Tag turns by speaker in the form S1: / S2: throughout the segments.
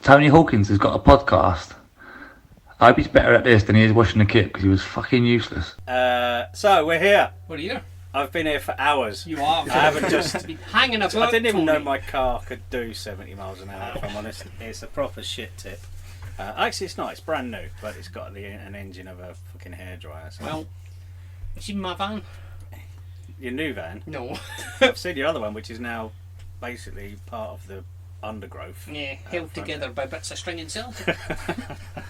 S1: Tony Hawkins has got a podcast. I hope he's better at this than he is washing the kit because he was fucking useless.
S2: So we're here.
S3: What are you?
S2: I've been here for hours.
S3: You are.
S2: I haven't just
S3: been hanging about.
S2: I didn't even know my car could do 70 miles an hour. If I'm honest, it's a proper shit tip. Actually, it's not. It's brand new, but it's got an engine of a fucking hairdryer. So.
S3: Well, it's in my van.
S2: Your new van?
S3: No.
S2: I've seen your other one, which is now basically part of the undergrowth.
S3: Yeah, held together by bits of string and silk.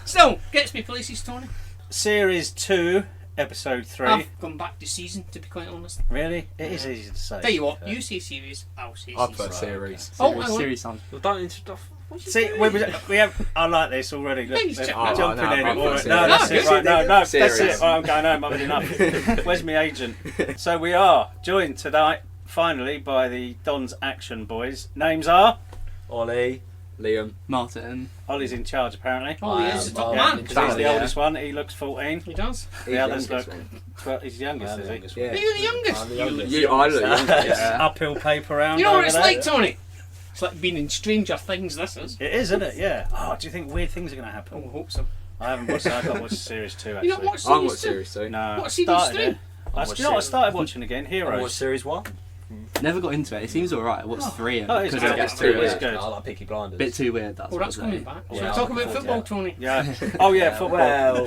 S3: Still, gets me places, Tony.
S2: Series 2, episode 3.
S3: I've gone back to season, to be quite honest.
S2: Really? It is easy to say.
S3: Tell you what, you say series, I'll say season.
S4: I prefer series.
S3: Oh,
S4: Series sounds. Well, don't interrupt.
S2: See, we have. I like this already. Look,
S3: Please
S2: they're
S3: check.
S2: jumping
S4: no,
S2: in.
S4: I'm
S2: All right,
S4: for
S2: no, that's
S3: series.
S2: it. Right, no, that's
S4: Series.
S2: it. Right, I'm going home. I've had enough. Where's my agent? So we are joined tonight, finally, by the Don's Action Boys. Names are
S4: Ollie, Liam,
S5: Martin.
S2: Ollie's in charge apparently.
S3: Oh, he is the top
S2: Yeah,
S3: man.
S2: 'cause he's the oldest one. He looks 14.
S3: He does.
S2: The others look 12. He's the youngest, is he?
S4: Yeah.
S3: Are you the youngest?
S4: I'm the youngest. I look youngest.
S2: Yeah. Uphill paper round.
S3: You know what
S2: over
S3: it's
S2: there.
S3: like, Tony? It's like being in Stranger Things, this is.
S2: It is, isn't it? Yeah. Oh, do you think weird things are going to happen?
S3: Oh, I hope so.
S2: I haven't watched. I've got watched series 2 actually.
S3: You not watched
S4: I
S3: series
S4: watched
S3: two?
S4: series 2.
S2: No.
S3: What,
S2: I
S3: series
S2: started
S3: 3?
S2: it. You know what I started watching again?
S4: I
S2: Heroes.
S4: watched series 1.
S5: Never got into it. It seems alright. I watched 3
S2: Oh, it's
S5: because
S2: good.
S5: it
S2: It's
S5: gets
S2: too
S5: too
S2: weird.
S5: weird.
S2: Good.
S4: I like Peaky Blinders.
S5: Bit too weird. That's
S3: Well,
S5: what
S3: that's
S5: I'm
S3: coming
S5: saying.
S3: back.
S4: Yeah,
S3: So
S4: I'm
S3: talk about
S4: looking
S3: football,
S4: forward
S3: Tony.
S2: Yeah. Oh yeah, football.
S4: Well,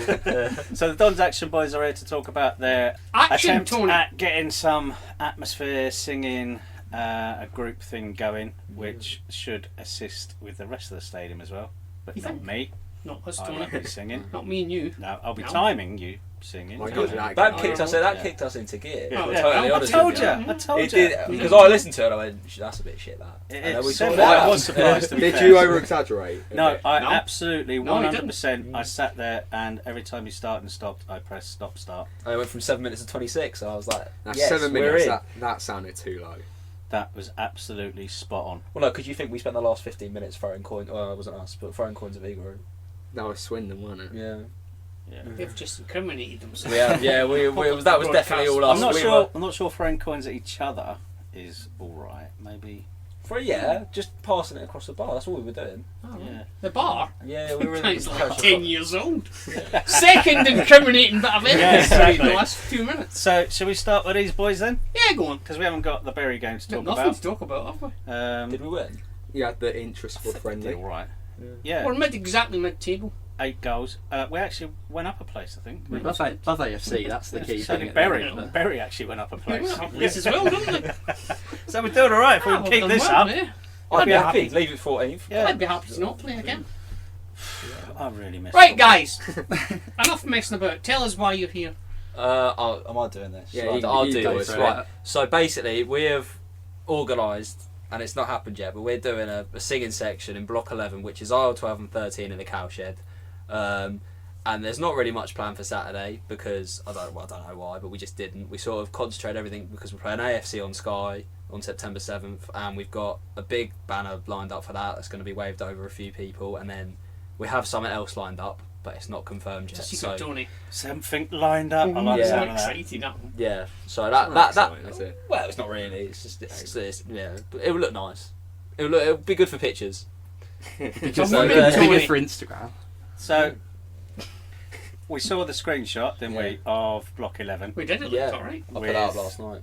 S2: So the Don's Action Boys are here to talk about their
S3: Action,
S2: attempt
S3: Tony.
S2: at getting some atmosphere, singing, a group thing going, which should assist with the rest of the stadium as well. But
S3: You
S2: not
S3: think?
S2: me.
S3: Not us,
S2: I
S3: Tony.
S2: won't be singing.
S3: Not me and you.
S2: No, I'll be
S3: No.
S2: timing you singing.
S4: My God,
S2: Yeah.
S4: that
S6: Kicked us.
S4: Yeah.
S6: That kicked us into gear.
S2: Yeah.
S6: We're
S2: Yeah.
S6: totally
S2: I
S6: honest
S2: told
S6: with
S2: you.
S6: you.
S2: I told
S6: It
S2: you.
S6: did because I listened to it and I went, "That's a bit shit." That. And then we
S2: Said
S6: saw
S2: that. I
S6: that.
S2: was surprised. To be
S4: Did
S2: fair.
S4: you over exaggerate?
S2: No, I
S3: No.
S2: absolutely
S3: No, he
S2: 100%. I sat there, and every time you start and stopped, I pressed stop, start.
S6: I went from 7 minutes to 26. And I was like,
S4: That's
S6: "Yes,
S4: 7
S6: we're
S4: minutes.
S6: in."
S4: That sounded too low.
S2: That was absolutely spot on.
S6: Well, no, because you think we spent the last 15 minutes throwing coins. Well, it wasn't us, but throwing coins at Igor.
S4: That was Swindon, wasn't it?
S6: Yeah.
S2: Yeah.
S3: They've just incriminated themselves.
S6: Yeah, that was definitely all us.
S2: I'm not
S6: We
S2: sure.
S6: were-
S2: I'm not sure throwing coins at each other is all right. Maybe.
S6: just passing it across the bar. That's all we were doing.
S3: Oh,
S2: Yeah.
S3: right. The bar?
S6: Yeah, we were in
S3: It's like
S6: the
S3: 10 years old. Second incriminating bit of evidence
S2: Yeah, exactly.
S3: in the last 2 minutes.
S2: So, shall we start with these boys then?
S3: Yeah, go on.
S2: Because we haven't got the berry game to talk
S3: Nothing
S2: about.
S3: to talk about, have we?
S6: Did we win?
S4: You had the interest for friendly.
S2: All right. Yeah.
S3: We're exactly mid-table.
S2: 8 goals. We actually went up a place, I think.
S5: Love AFC, that's the key
S2: So
S5: thing.
S2: did
S5: at the
S2: Berry.
S5: minute.
S2: Berry actually went up a place.
S3: This as well, doesn't it?
S2: So we're doing all right if we can keep this up.
S6: I'd be
S3: be
S6: happy. Leave it 14th.
S2: Yeah.
S3: I'd be happy to not play again.
S2: I really miss
S3: Right,
S2: football.
S3: guys. Enough messing about. Tell us why you're here.
S6: Am I doing this?
S4: Yeah,
S6: I'll
S4: you
S6: do
S4: go
S6: this.
S4: for it.
S6: Right. So basically, we have organised, and it's not happened yet, but we're doing a singing section in Block 11, which is aisle 12 and 13 in the cowshed. And there's not really much planned for Saturday because I don't know why, but we just didn't. We sort of concentrated everything because we're playing AFC on Sky on September 7th, and we've got a big banner lined up for that that's going to be waved over a few people, and then we have something else lined up, but it's not confirmed yet.
S3: Just
S6: So
S3: Tony.
S2: Something lined up. I like the
S6: Yeah.
S2: sound of that.
S3: Excited now.
S6: yeah, so
S4: Not
S6: that
S4: exciting, is it?
S6: well, it's not really. It's just it's yeah, but it would look nice. It'll be good for pictures.
S5: Because
S3: So,
S5: it's
S3: Tony-
S5: good for Instagram.
S2: So we saw the screenshot, didn't we, of Block 11.
S3: We did it.
S6: Yeah.
S3: Looked alright.
S6: I put it out
S2: With-
S6: last night.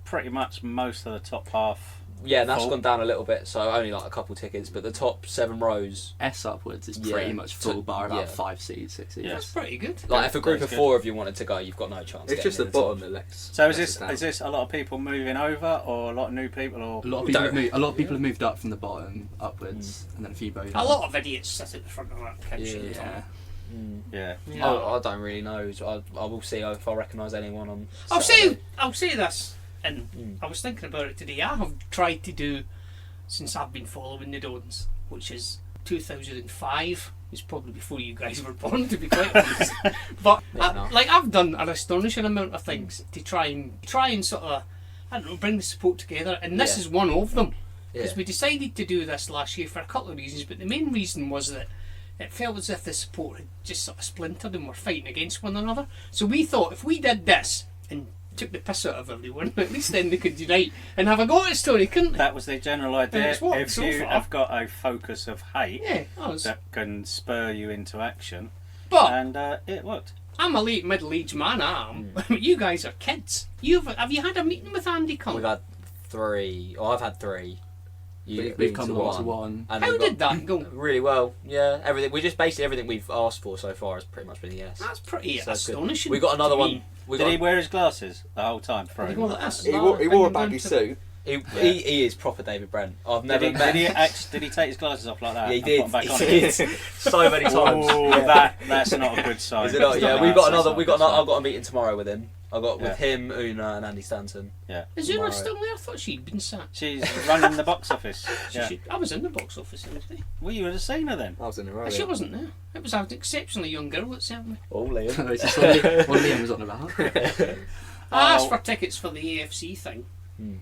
S2: Pretty much most of the top half.
S6: Yeah, and that's
S2: Full.
S6: gone down a little bit, so only like a couple tickets, but the top 7 rows.
S5: S upwards is
S6: Yeah.
S5: pretty much full, bar about
S6: Yeah.
S5: 5 seats, 6 seats.
S2: Yeah.
S3: That's pretty good.
S6: Like if a group
S2: That's
S6: of
S2: good.
S6: 4 of you wanted to go, you've got no chance.
S4: It's just the
S6: getting in
S4: bottom
S6: top.
S4: that lets.
S2: So
S4: lets us down.
S2: is this a lot of people moving over, or a lot of new people, or
S5: A lot of
S6: We
S5: people
S6: don't-
S5: have moved, people have moved up from the bottom upwards, and then a few both.
S3: A lot of idiots sit at the front of that couch.
S5: Yeah.
S2: yeah?
S6: I don't really know. So I will see if I recognise anyone on.
S3: I'll
S6: Saturday.
S3: say this, and I was thinking about it today. I have tried to do, since I've been following the Dons, which is 2005. It's probably before you guys were born, to be quite honest. But
S6: Yeah, no.
S3: I've done an astonishing amount of things to try and sort of, I don't know, bring the support together, and this
S6: Yeah.
S3: is one of them. Because we decided to do this last year for a couple of reasons, but the main reason was that it felt as if the support had just sort of splintered and were fighting against one another. So we thought if we did this and took the piss out of everyone, at least then they could unite and have a go at a story, couldn't they?
S2: That was the general idea.
S3: it's worked
S2: If
S3: so
S2: you
S3: far.
S2: have got a focus of hate
S3: Yeah, us.
S2: that can spur you into action,
S3: But
S2: and it worked.
S3: I'm a late middle-aged man, I am. You guys are kids. Have you had a meeting with Andy Cullen?
S6: We've had 3. Or I've had 3.
S5: We've come down to one.
S6: And
S3: How
S6: we've
S3: did
S6: got
S3: that go?
S6: really well. Yeah, everything. We just basically everything we've asked for so far has pretty much been a yes.
S3: That's pretty
S6: So it's good.
S3: astonishing.
S6: We got another
S3: to
S6: one.
S3: me.
S6: We
S2: Did
S6: got
S2: he wear his glasses the whole time?
S3: Did he go like this?
S4: He
S3: No,
S4: wore a
S3: I'm going
S4: baggy
S3: to-
S4: suit.
S6: he is proper David Brent. I've never
S2: Did
S6: met.
S2: he take his glasses off like that?
S6: Yeah, he
S2: and
S6: did.
S2: put 'em back on
S6: He
S2: again?
S6: did. So many times.
S2: Oh,
S6: Yeah.
S2: that's not a good sign.
S6: Is it not?
S2: That's
S6: Yeah,
S2: not-
S6: we've got
S2: that's
S6: another.
S2: not
S6: We've
S2: a
S6: got.
S2: good
S6: I've got a meeting tomorrow with him. I got with
S2: Yeah.
S6: him, Una, and Andy Stanton.
S2: Yeah.
S3: Is Una
S6: Tomorrow.
S3: still there? I thought she'd been sacked.
S2: She's running the box office. Yeah.
S3: I was in the box office the other day.
S2: Well, you would have seen her then.
S4: I was in a row.
S3: She wasn't there. It was an exceptionally young girl that sent me.
S6: Oh, Liam.
S5: It's just what Liam was on about.
S3: I asked for tickets for the AFC thing. And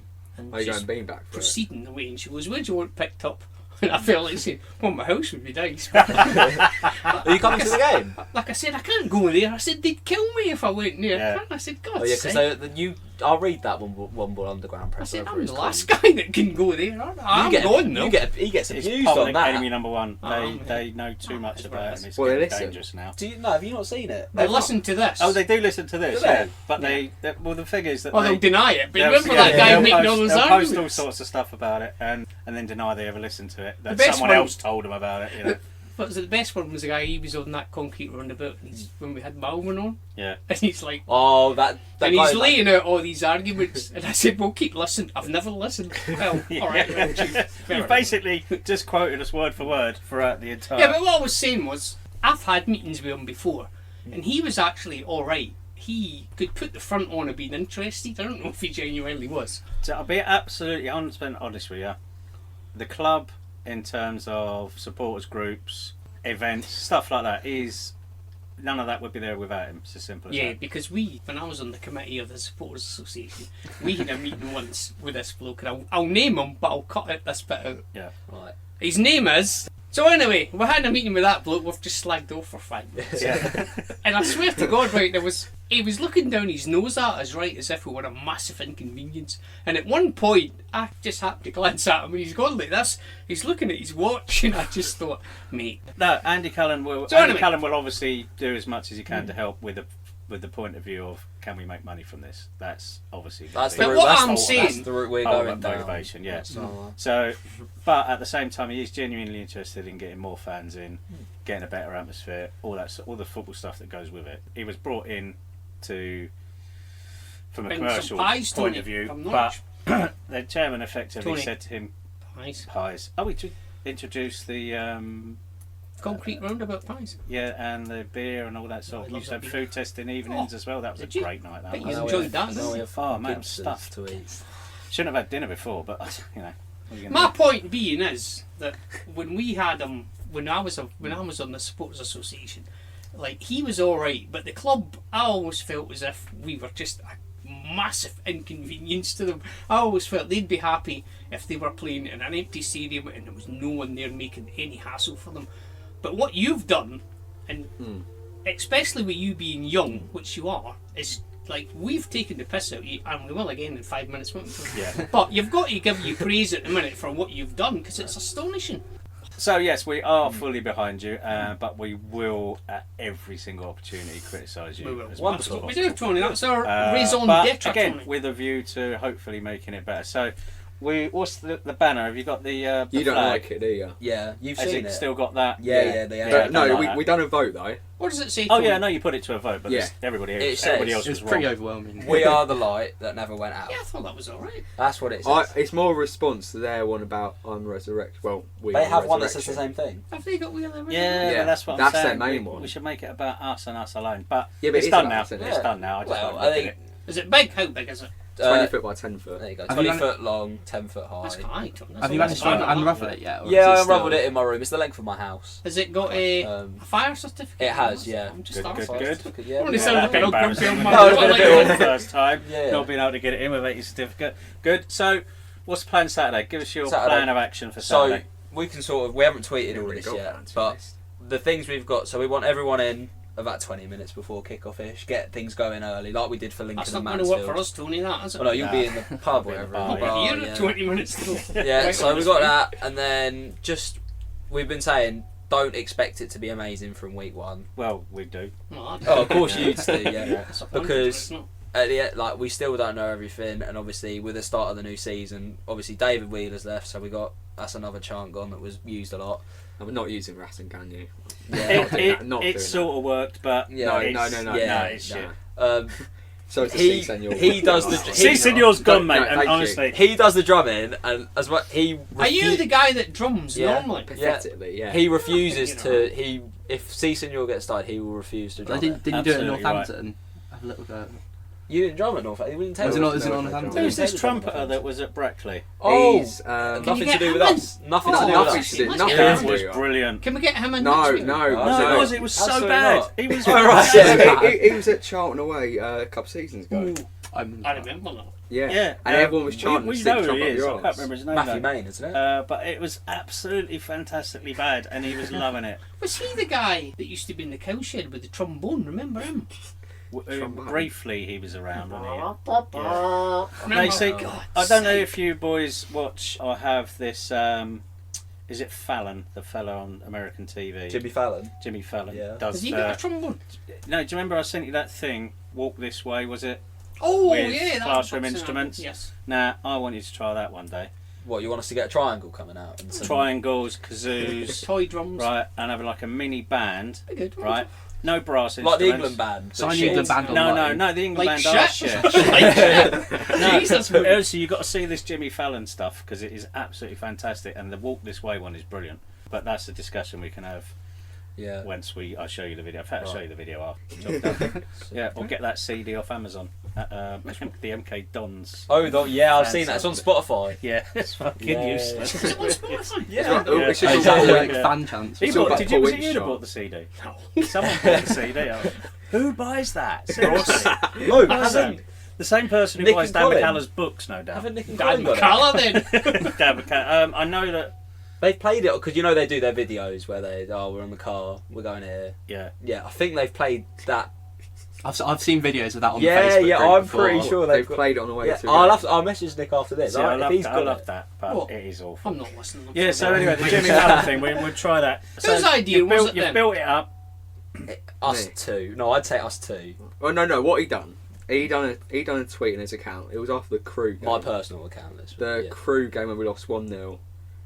S4: Are you
S3: she's
S4: going beanbag for it?
S3: proceeding the way, and she goes, "Where'd you want it picked up?" And I felt like saying, "Well, my house would be nice."
S6: Are you coming to the game?
S3: Like I said, I can't go there. I said they'd kill me if I went there.
S2: Yeah.
S3: I said, God,
S6: Oh yeah, because I'll read that one underground
S3: I
S6: press.
S3: said,
S6: over
S3: I'm
S6: it's
S3: the last
S6: called.
S3: guy that can go there. I'm going though.
S6: He gets
S2: It's
S6: abused on
S2: public
S6: that.
S2: enemy number one.
S3: Oh,
S2: They know too much
S3: that's
S2: about
S3: right.
S2: him. It's
S4: Well, they
S2: getting
S4: listen.
S2: dangerous now.
S6: Do you know? Have you not seen it?
S3: They listen to this.
S2: Oh, they do listen to this,
S6: Do they?
S2: yeah. But well, the thing is that
S3: Well, they'll deny it. But
S2: they'll-
S3: remember
S2: yeah,
S3: that guy
S2: they'll
S3: making
S2: post-
S3: all those
S2: they'll
S3: arguments?
S2: post all sorts of stuff about it and then deny they ever listened to it. That
S3: best
S2: someone
S3: one-
S2: else told them about it. You know.
S3: But the best one was the guy, he was on that concrete roundabout and when we had Malvern on.
S2: Yeah.
S3: And he's like,
S6: Oh, that
S3: and
S6: guy,
S3: he's laying out all these arguments. And I said, well, keep listening. I've never listened. Well, alright. Well,
S2: You basically just quoted us word for word throughout the entire.
S3: Yeah, but what I was saying was, I've had meetings with him before, and he was actually alright. He could put the front on of being interested. I don't know if he genuinely was.
S2: So I'll be absolutely 100% honest with you. The club, in terms of supporters groups, events, stuff like that, is none of that would be there without him. It's as simple as
S3: Yeah,
S2: that.
S3: because when I was on the committee of the Supporters Association, we had a meeting once with this bloke, and I'll name him, but I'll cut this bit out.
S2: Yeah.
S6: Right.
S3: His name is... So anyway, we had a meeting with that bloke, we've just slagged off for 5 minutes.
S2: Yeah.
S3: And I swear to God, right, he was looking down his nose at us, right, as if we were a massive inconvenience. And at one point, I just happened to glance at him, and he's gone like this. He's looking at his watch, and I just thought, mate.
S2: No, Andy Cullen will.
S3: So
S2: Andy
S3: anyway.
S2: Cullen will obviously do as much as he can to help with the point of view of can we make money from this. That's obviously.
S6: That's the
S3: But
S6: route.
S3: what
S6: That's
S3: I'm
S6: the,
S3: saying-
S6: that's the route we're
S2: ultimate
S6: going down.
S2: motivation. Yeah.
S6: So,
S2: So, but at the same time, he is genuinely interested in getting more fans in, getting a better atmosphere, all the football stuff that goes with it. He was brought in from a
S3: Bring some
S2: commercial
S3: pies,
S2: point
S3: Tony,
S2: of view,
S3: from
S2: but
S3: Norwich.
S2: the chairman effectively
S3: Tony.
S2: said to him,
S3: Pies.
S2: "Pies." Oh, we introduced the
S3: Concrete roundabout pies.
S2: and the beer and all that sort.
S3: I
S2: We
S3: love
S2: used to have
S3: that
S2: food testing evenings
S3: Oh,
S2: as well. That was a
S3: did you?
S2: great night. That
S3: Bet
S2: was.
S3: you enjoyed that,
S6: now
S3: didn't
S6: we
S3: you?
S6: have
S2: Oh man, I'm
S6: good
S2: stuffed.
S6: to eat.
S2: Shouldn't have had dinner before, but you know. what are you gonna
S3: My
S2: do?
S3: point being is that when we had him, when I was on the Supporters Association, like he was all right, but the club, I always felt as if we were just a massive inconvenience to them. I always felt they'd be happy if they were playing in an empty stadium and there was no one there making any hassle for them. But what you've done, and especially with you being young, which you are, is like we've taken the piss out of you, and we will again in 5 minutes, won't we?
S2: Yeah.
S3: But you've got to give you praise at the minute for what you've done, because it's astonishing.
S2: So yes, we are fully behind you, but we will at every single opportunity criticise you.
S3: We will.
S2: as
S3: Well,
S2: much
S3: that's
S2: as
S3: what we
S2: possible.
S3: do, Tony. That's our raison
S2: but
S3: d'etre,
S2: again,
S3: Tony.
S2: with a view to hopefully making it better. So, what's the banner? Have you got the
S4: You don't
S2: flag?
S4: like it, do you?
S6: Yeah, you've
S2: Has
S6: seen
S2: it
S6: it.
S2: still got that?
S6: Yeah, they have.
S2: Yeah, I don't
S4: no,
S2: like
S4: we
S2: that.
S4: done a vote though.
S3: What does it say,
S2: Oh
S3: Tony?
S2: yeah, no, you put it to a vote, but
S4: Yeah.
S2: everybody
S6: It
S2: else,
S6: says-
S2: everybody else
S5: It was
S2: was
S5: pretty
S2: wrong.
S5: overwhelming.
S6: We are the light that never went out.
S3: Yeah, I thought that was alright.
S6: That's what it says.
S4: It's more a response to their one about I'm resurrected. Well, we
S6: They
S4: are
S6: have one that says the
S4: resurrection.
S6: same thing.
S3: Have they got Wheel of
S2: Yeah,
S4: Yeah,
S2: but that's what I'm
S4: that's their
S2: saying.
S4: main
S2: we,
S4: one.
S2: we should make it about us and us alone. But,
S4: Yeah, but
S2: it's
S4: it is
S2: done
S4: about
S2: now.
S4: us, isn't it?
S2: It's
S6: Yeah.
S2: done now. I just
S6: Well,
S2: won't
S6: I
S2: look
S6: think-
S2: at it.
S3: Is it big? How big is it?
S4: 20 foot by 10 foot.
S6: There you go.
S5: Have you
S6: 20
S5: man-
S6: foot long, 10 foot high.
S3: That's high, Tony. That's
S5: Have you
S3: a lot
S5: managed
S3: of
S5: to
S3: fun.
S5: unravel it yet? or
S6: Yeah,
S5: is
S6: I
S5: it still-
S6: unravelled it in my room. It's the length of my house.
S3: Has it got a
S6: Um,
S3: fire certificate?
S6: it has, yeah.
S3: I'm just
S2: Good,
S3: asking.
S2: good.
S6: Yeah,
S3: Only
S6: yeah.
S3: sound like
S2: that'd
S3: an
S2: be
S3: old
S2: embarrassing.
S3: grumpy old
S2: No,
S3: man.
S2: it's
S3: Like
S2: gonna be
S3: that.
S2: all the first time.
S6: Yeah.
S2: Not being able to get it in without your certificate. Good. So, What's the plan Saturday? Give us your
S6: Saturday.
S2: plan of action for
S6: So
S2: Saturday.
S6: we can we haven't tweeted
S4: Yeah,
S6: all
S4: really
S6: this
S4: got
S6: yet,
S4: that, to be
S6: but
S4: honest.
S6: the things we've got. So we want everyone in about 20 minutes before kick-off-ish. Get things going early, like we did for Lincoln
S3: That's
S6: and
S3: not going to work
S6: Mansfield.
S3: for us, Tony, that, is it?
S6: Oh no, you'll
S2: Nah.
S6: be in the pub or whatever.
S2: I'll
S6: in
S2: be
S6: the bar,
S3: You're
S6: yeah.
S3: at 20 minutes to go.
S6: Yeah,
S3: Right,
S6: so
S3: on
S6: we
S3: this
S6: got
S3: way.
S6: that, and then just we've been saying don't expect it to be amazing from week one.
S2: Well, we do.
S3: No, I
S6: Oh, of course
S2: Yeah.
S6: you do, yeah.
S3: Disappointed,
S6: Because
S3: it's not.
S6: at the end, like we still don't know everything, and obviously with the start of the new season, obviously David Wheeler's left, so that's another chant gone that was used a lot.
S4: I'm not using Racing, can you?
S2: It sort of worked, but
S6: Yeah.
S4: No,
S2: it's,
S4: no,
S6: yeah,
S2: it's shit.
S4: So it's a
S6: He-
S4: senor.
S6: he does the-
S2: See, Senor's gone,
S4: No,
S2: mate.
S4: no,
S2: and
S4: thank you.
S2: honestly,
S6: He does the drumming, and as well
S3: Are you the guy that drums
S6: Yeah.
S3: normally?
S4: Pathetically, yeah.
S6: he refuses
S3: You know.
S6: to. If C Senor gets started, he will refuse to
S5: I
S6: drum.
S5: didn't
S6: it.
S5: do it in
S2: Absolutely
S5: Northampton. Have a little go.
S6: You didn't drum at North. You didn't tell
S5: Was
S6: us.
S5: it not? Was it
S4: no,
S5: not
S4: no,
S5: Northampton?
S2: who's this
S6: David
S2: trumpeter
S6: Trumpeter.
S2: that was at Brackley?
S6: Oh,
S4: He's,
S3: Can
S6: nothing
S3: you
S6: to
S3: get
S6: do with
S3: him in?
S6: us. Nothing
S3: Oh,
S6: to do with
S4: nothing
S6: us.
S4: to do.
S3: Let's
S4: Nothing
S3: get
S2: It
S3: him.
S4: to
S2: was
S4: do.
S2: brilliant.
S3: Can we get him in
S4: No,
S3: next week?
S4: no,
S6: Oh,
S2: No,
S6: no.
S2: it was. It was so
S6: Absolutely
S2: bad.
S6: not.
S2: He was.
S6: All right,
S2: fantastic.
S4: he was at Charlton away a couple of seasons ago.
S3: Ooh,
S5: I
S3: I remember that.
S4: Yeah.
S2: Yeah,
S4: And everyone was chanting,
S2: We
S4: "Stick
S2: know who
S4: Trump
S2: he
S4: up
S2: is.
S4: your
S2: I
S4: arse."
S2: can't remember his name.
S6: Matthew
S2: though.
S6: Main, isn't it?
S2: But it was absolutely fantastically bad, and he was loving it.
S3: Was he the guy that used to be in the cowshed with the trombone? Remember him?
S4: Trombone.
S2: Briefly, he was around on here.
S3: Remember?
S2: No, see,
S3: God
S2: I don't know
S3: sake.
S2: if you boys watch or have this. Is it Fallon, the fella on American TV?
S6: Jimmy Fallon.
S2: Jimmy Fallon
S6: Yeah.
S2: does.
S3: Has he got a trombone?
S2: No, do you remember I sent you that thing? Walk this way, was it?
S3: Oh,
S2: With
S3: yeah. that
S2: classroom
S3: boxing
S2: instruments?
S3: album, Yes.
S2: Nah, I want you to try that one day.
S6: What, you want us to get a triangle coming out? And some-
S2: Triangles, kazoos,
S3: Toy drums.
S2: right, and have like a mini band,
S3: Very good.
S2: right? No brass
S6: Like
S2: instruments.
S6: the England band.
S5: Sign
S6: but
S5: the England
S6: shit.
S5: band
S2: No,
S5: online.
S2: the England
S3: Like
S2: band are
S3: shit.
S2: shit.
S3: Like shit.
S2: No,
S3: Jeez, that's weird.
S2: honestly, you've got to see this Jimmy Fallon stuff because it is absolutely fantastic, and the Walk This Way one is brilliant. But that's a discussion we can have
S6: Yeah.
S2: once I show you the video. In fact, I'll show
S6: Right.
S2: you the video after. Yeah, or get that CD off Amazon. The MK Dons.
S6: Oh, yeah, I've seen that. It's on Spotify.
S2: Yeah, it's fucking
S6: Yeah.
S2: useless.
S3: Is it on Spotify?
S6: Yeah.
S4: Oh, it's
S5: Oh,
S4: just
S5: is that
S4: all
S5: like
S2: Yeah.
S5: fan chants?
S2: He
S4: It's all
S2: bought,
S4: about
S2: did
S4: Paul
S2: you, was it you that
S4: Winchell.
S2: bought the CD?
S3: No.
S2: Someone bought the CD. Who buys that? Seriously.
S6: No,
S2: Who buys that?
S6: haven't,
S2: The same person who
S6: Nick
S2: buys
S6: and
S2: Dan
S6: Colin.
S2: McCallum's books, no doubt.
S6: haven't Nick and
S3: Dan
S6: Colin got it?
S3: McCullough then.
S2: Dan McCallum. I know that.
S6: They've played it because you know they do their videos where we're in the car, we're going here.
S2: Yeah.
S6: Yeah, I think they've played that.
S5: I've seen videos of that on
S6: Yeah,
S5: Facebook.
S6: yeah,
S5: group
S6: I'm
S5: before.
S6: pretty sure
S4: They've
S6: got.
S4: played it on the way
S6: Yeah,
S4: to.
S6: I'll message Nick after this.
S2: See, I
S6: If
S2: love
S6: he's
S2: that. I
S6: got
S2: love
S6: it.
S2: that, but
S3: What?
S2: it is awful.
S3: I'm not listening. I'm
S2: Yeah,
S3: sorry.
S2: so anyway, the Jimmy Fallon thing, we'll try that.
S3: Whose idea
S2: you've
S3: was
S2: built,
S3: it
S2: You've
S3: then?
S2: built it up.
S6: Us
S4: Me.
S6: two. No, I'd say us two.
S4: Oh no! What he done? He done a tweet in his account. It was after the Crew game.
S6: My personal account. This
S4: The
S6: yeah.
S4: Crew game when we lost 1-0,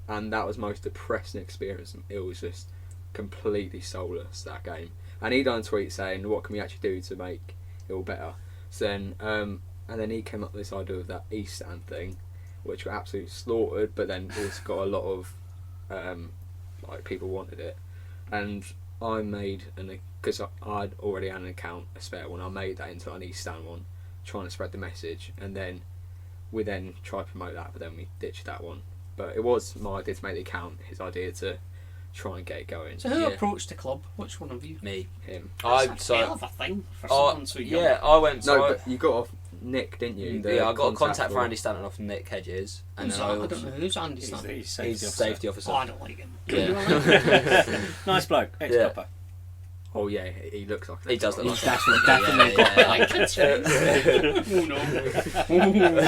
S4: and that was the most depressing experience. It was just completely soulless, that game. And he done a tweet saying, "What can we actually do to make it all better?" So then, and then he came up with this idea of that East Stand thing, which were absolutely slaughtered. But then it's got a lot of like people wanted it, and I made because I'd already had an account, a spare one. I made that into an East Stand one, trying to spread the message, and then we then tried to promote that, but then we ditched that one. But it was my idea to make the account, his idea to try and get it going.
S3: So who
S6: Yeah.
S3: approached the club? Which one of you?
S6: Me.
S4: Him.
S3: That's a hell of a thing for someone so young.
S6: yeah, I went.
S4: No,
S6: So
S4: but you got off Nick, didn't you? The
S6: yeah, I got a contact for
S4: for
S6: Andy Stanton off Nick Hedges, and
S3: Who's
S6: then
S3: that?
S6: I
S3: I
S6: also,
S3: don't know who's Andy
S2: He's
S3: Stanton.
S2: he's
S6: he's
S2: safety officer.
S6: safety officer.
S3: Oh, I don't like him.
S6: Yeah.
S2: Nice bloke, ex-copper.
S4: Oh yeah, he looks like.
S6: He does look
S5: He's
S6: like
S5: definitely
S6: yeah, yeah,
S3: Like kids' face. Oh no.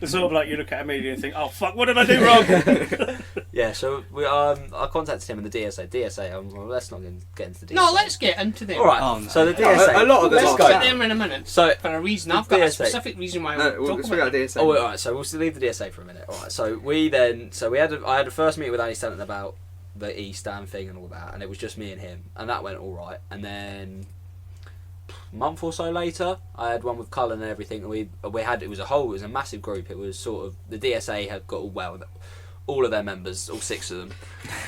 S2: It's sort of like you look at a media and think, oh fuck, what did I do wrong?
S6: Yeah, so I contacted him in the DSA. Well, let's not get into the DSA.
S3: No, let's get into them.
S6: All right.
S5: Oh, no.
S6: So the
S4: No,
S6: DSA.
S4: a lot of them
S6: Let's
S4: are
S6: go.
S3: Get them in a minute.
S6: So
S3: For a reason. I've got a
S6: DSA.
S3: specific reason why I
S4: No,
S3: want to
S4: we'll
S3: talk
S4: speak about
S3: about it.
S4: DSA.
S6: Oh, alright. So we'll still leave the DSA for a minute. Alright. So I had a first meeting with Andy Stanton about the East Stand thing and all that, and it was just me and him, and that went all right. And then a month or so later, I had one with Cullen and everything. And it was a massive group. It was sort of the DSA had got all of their members, all 6 of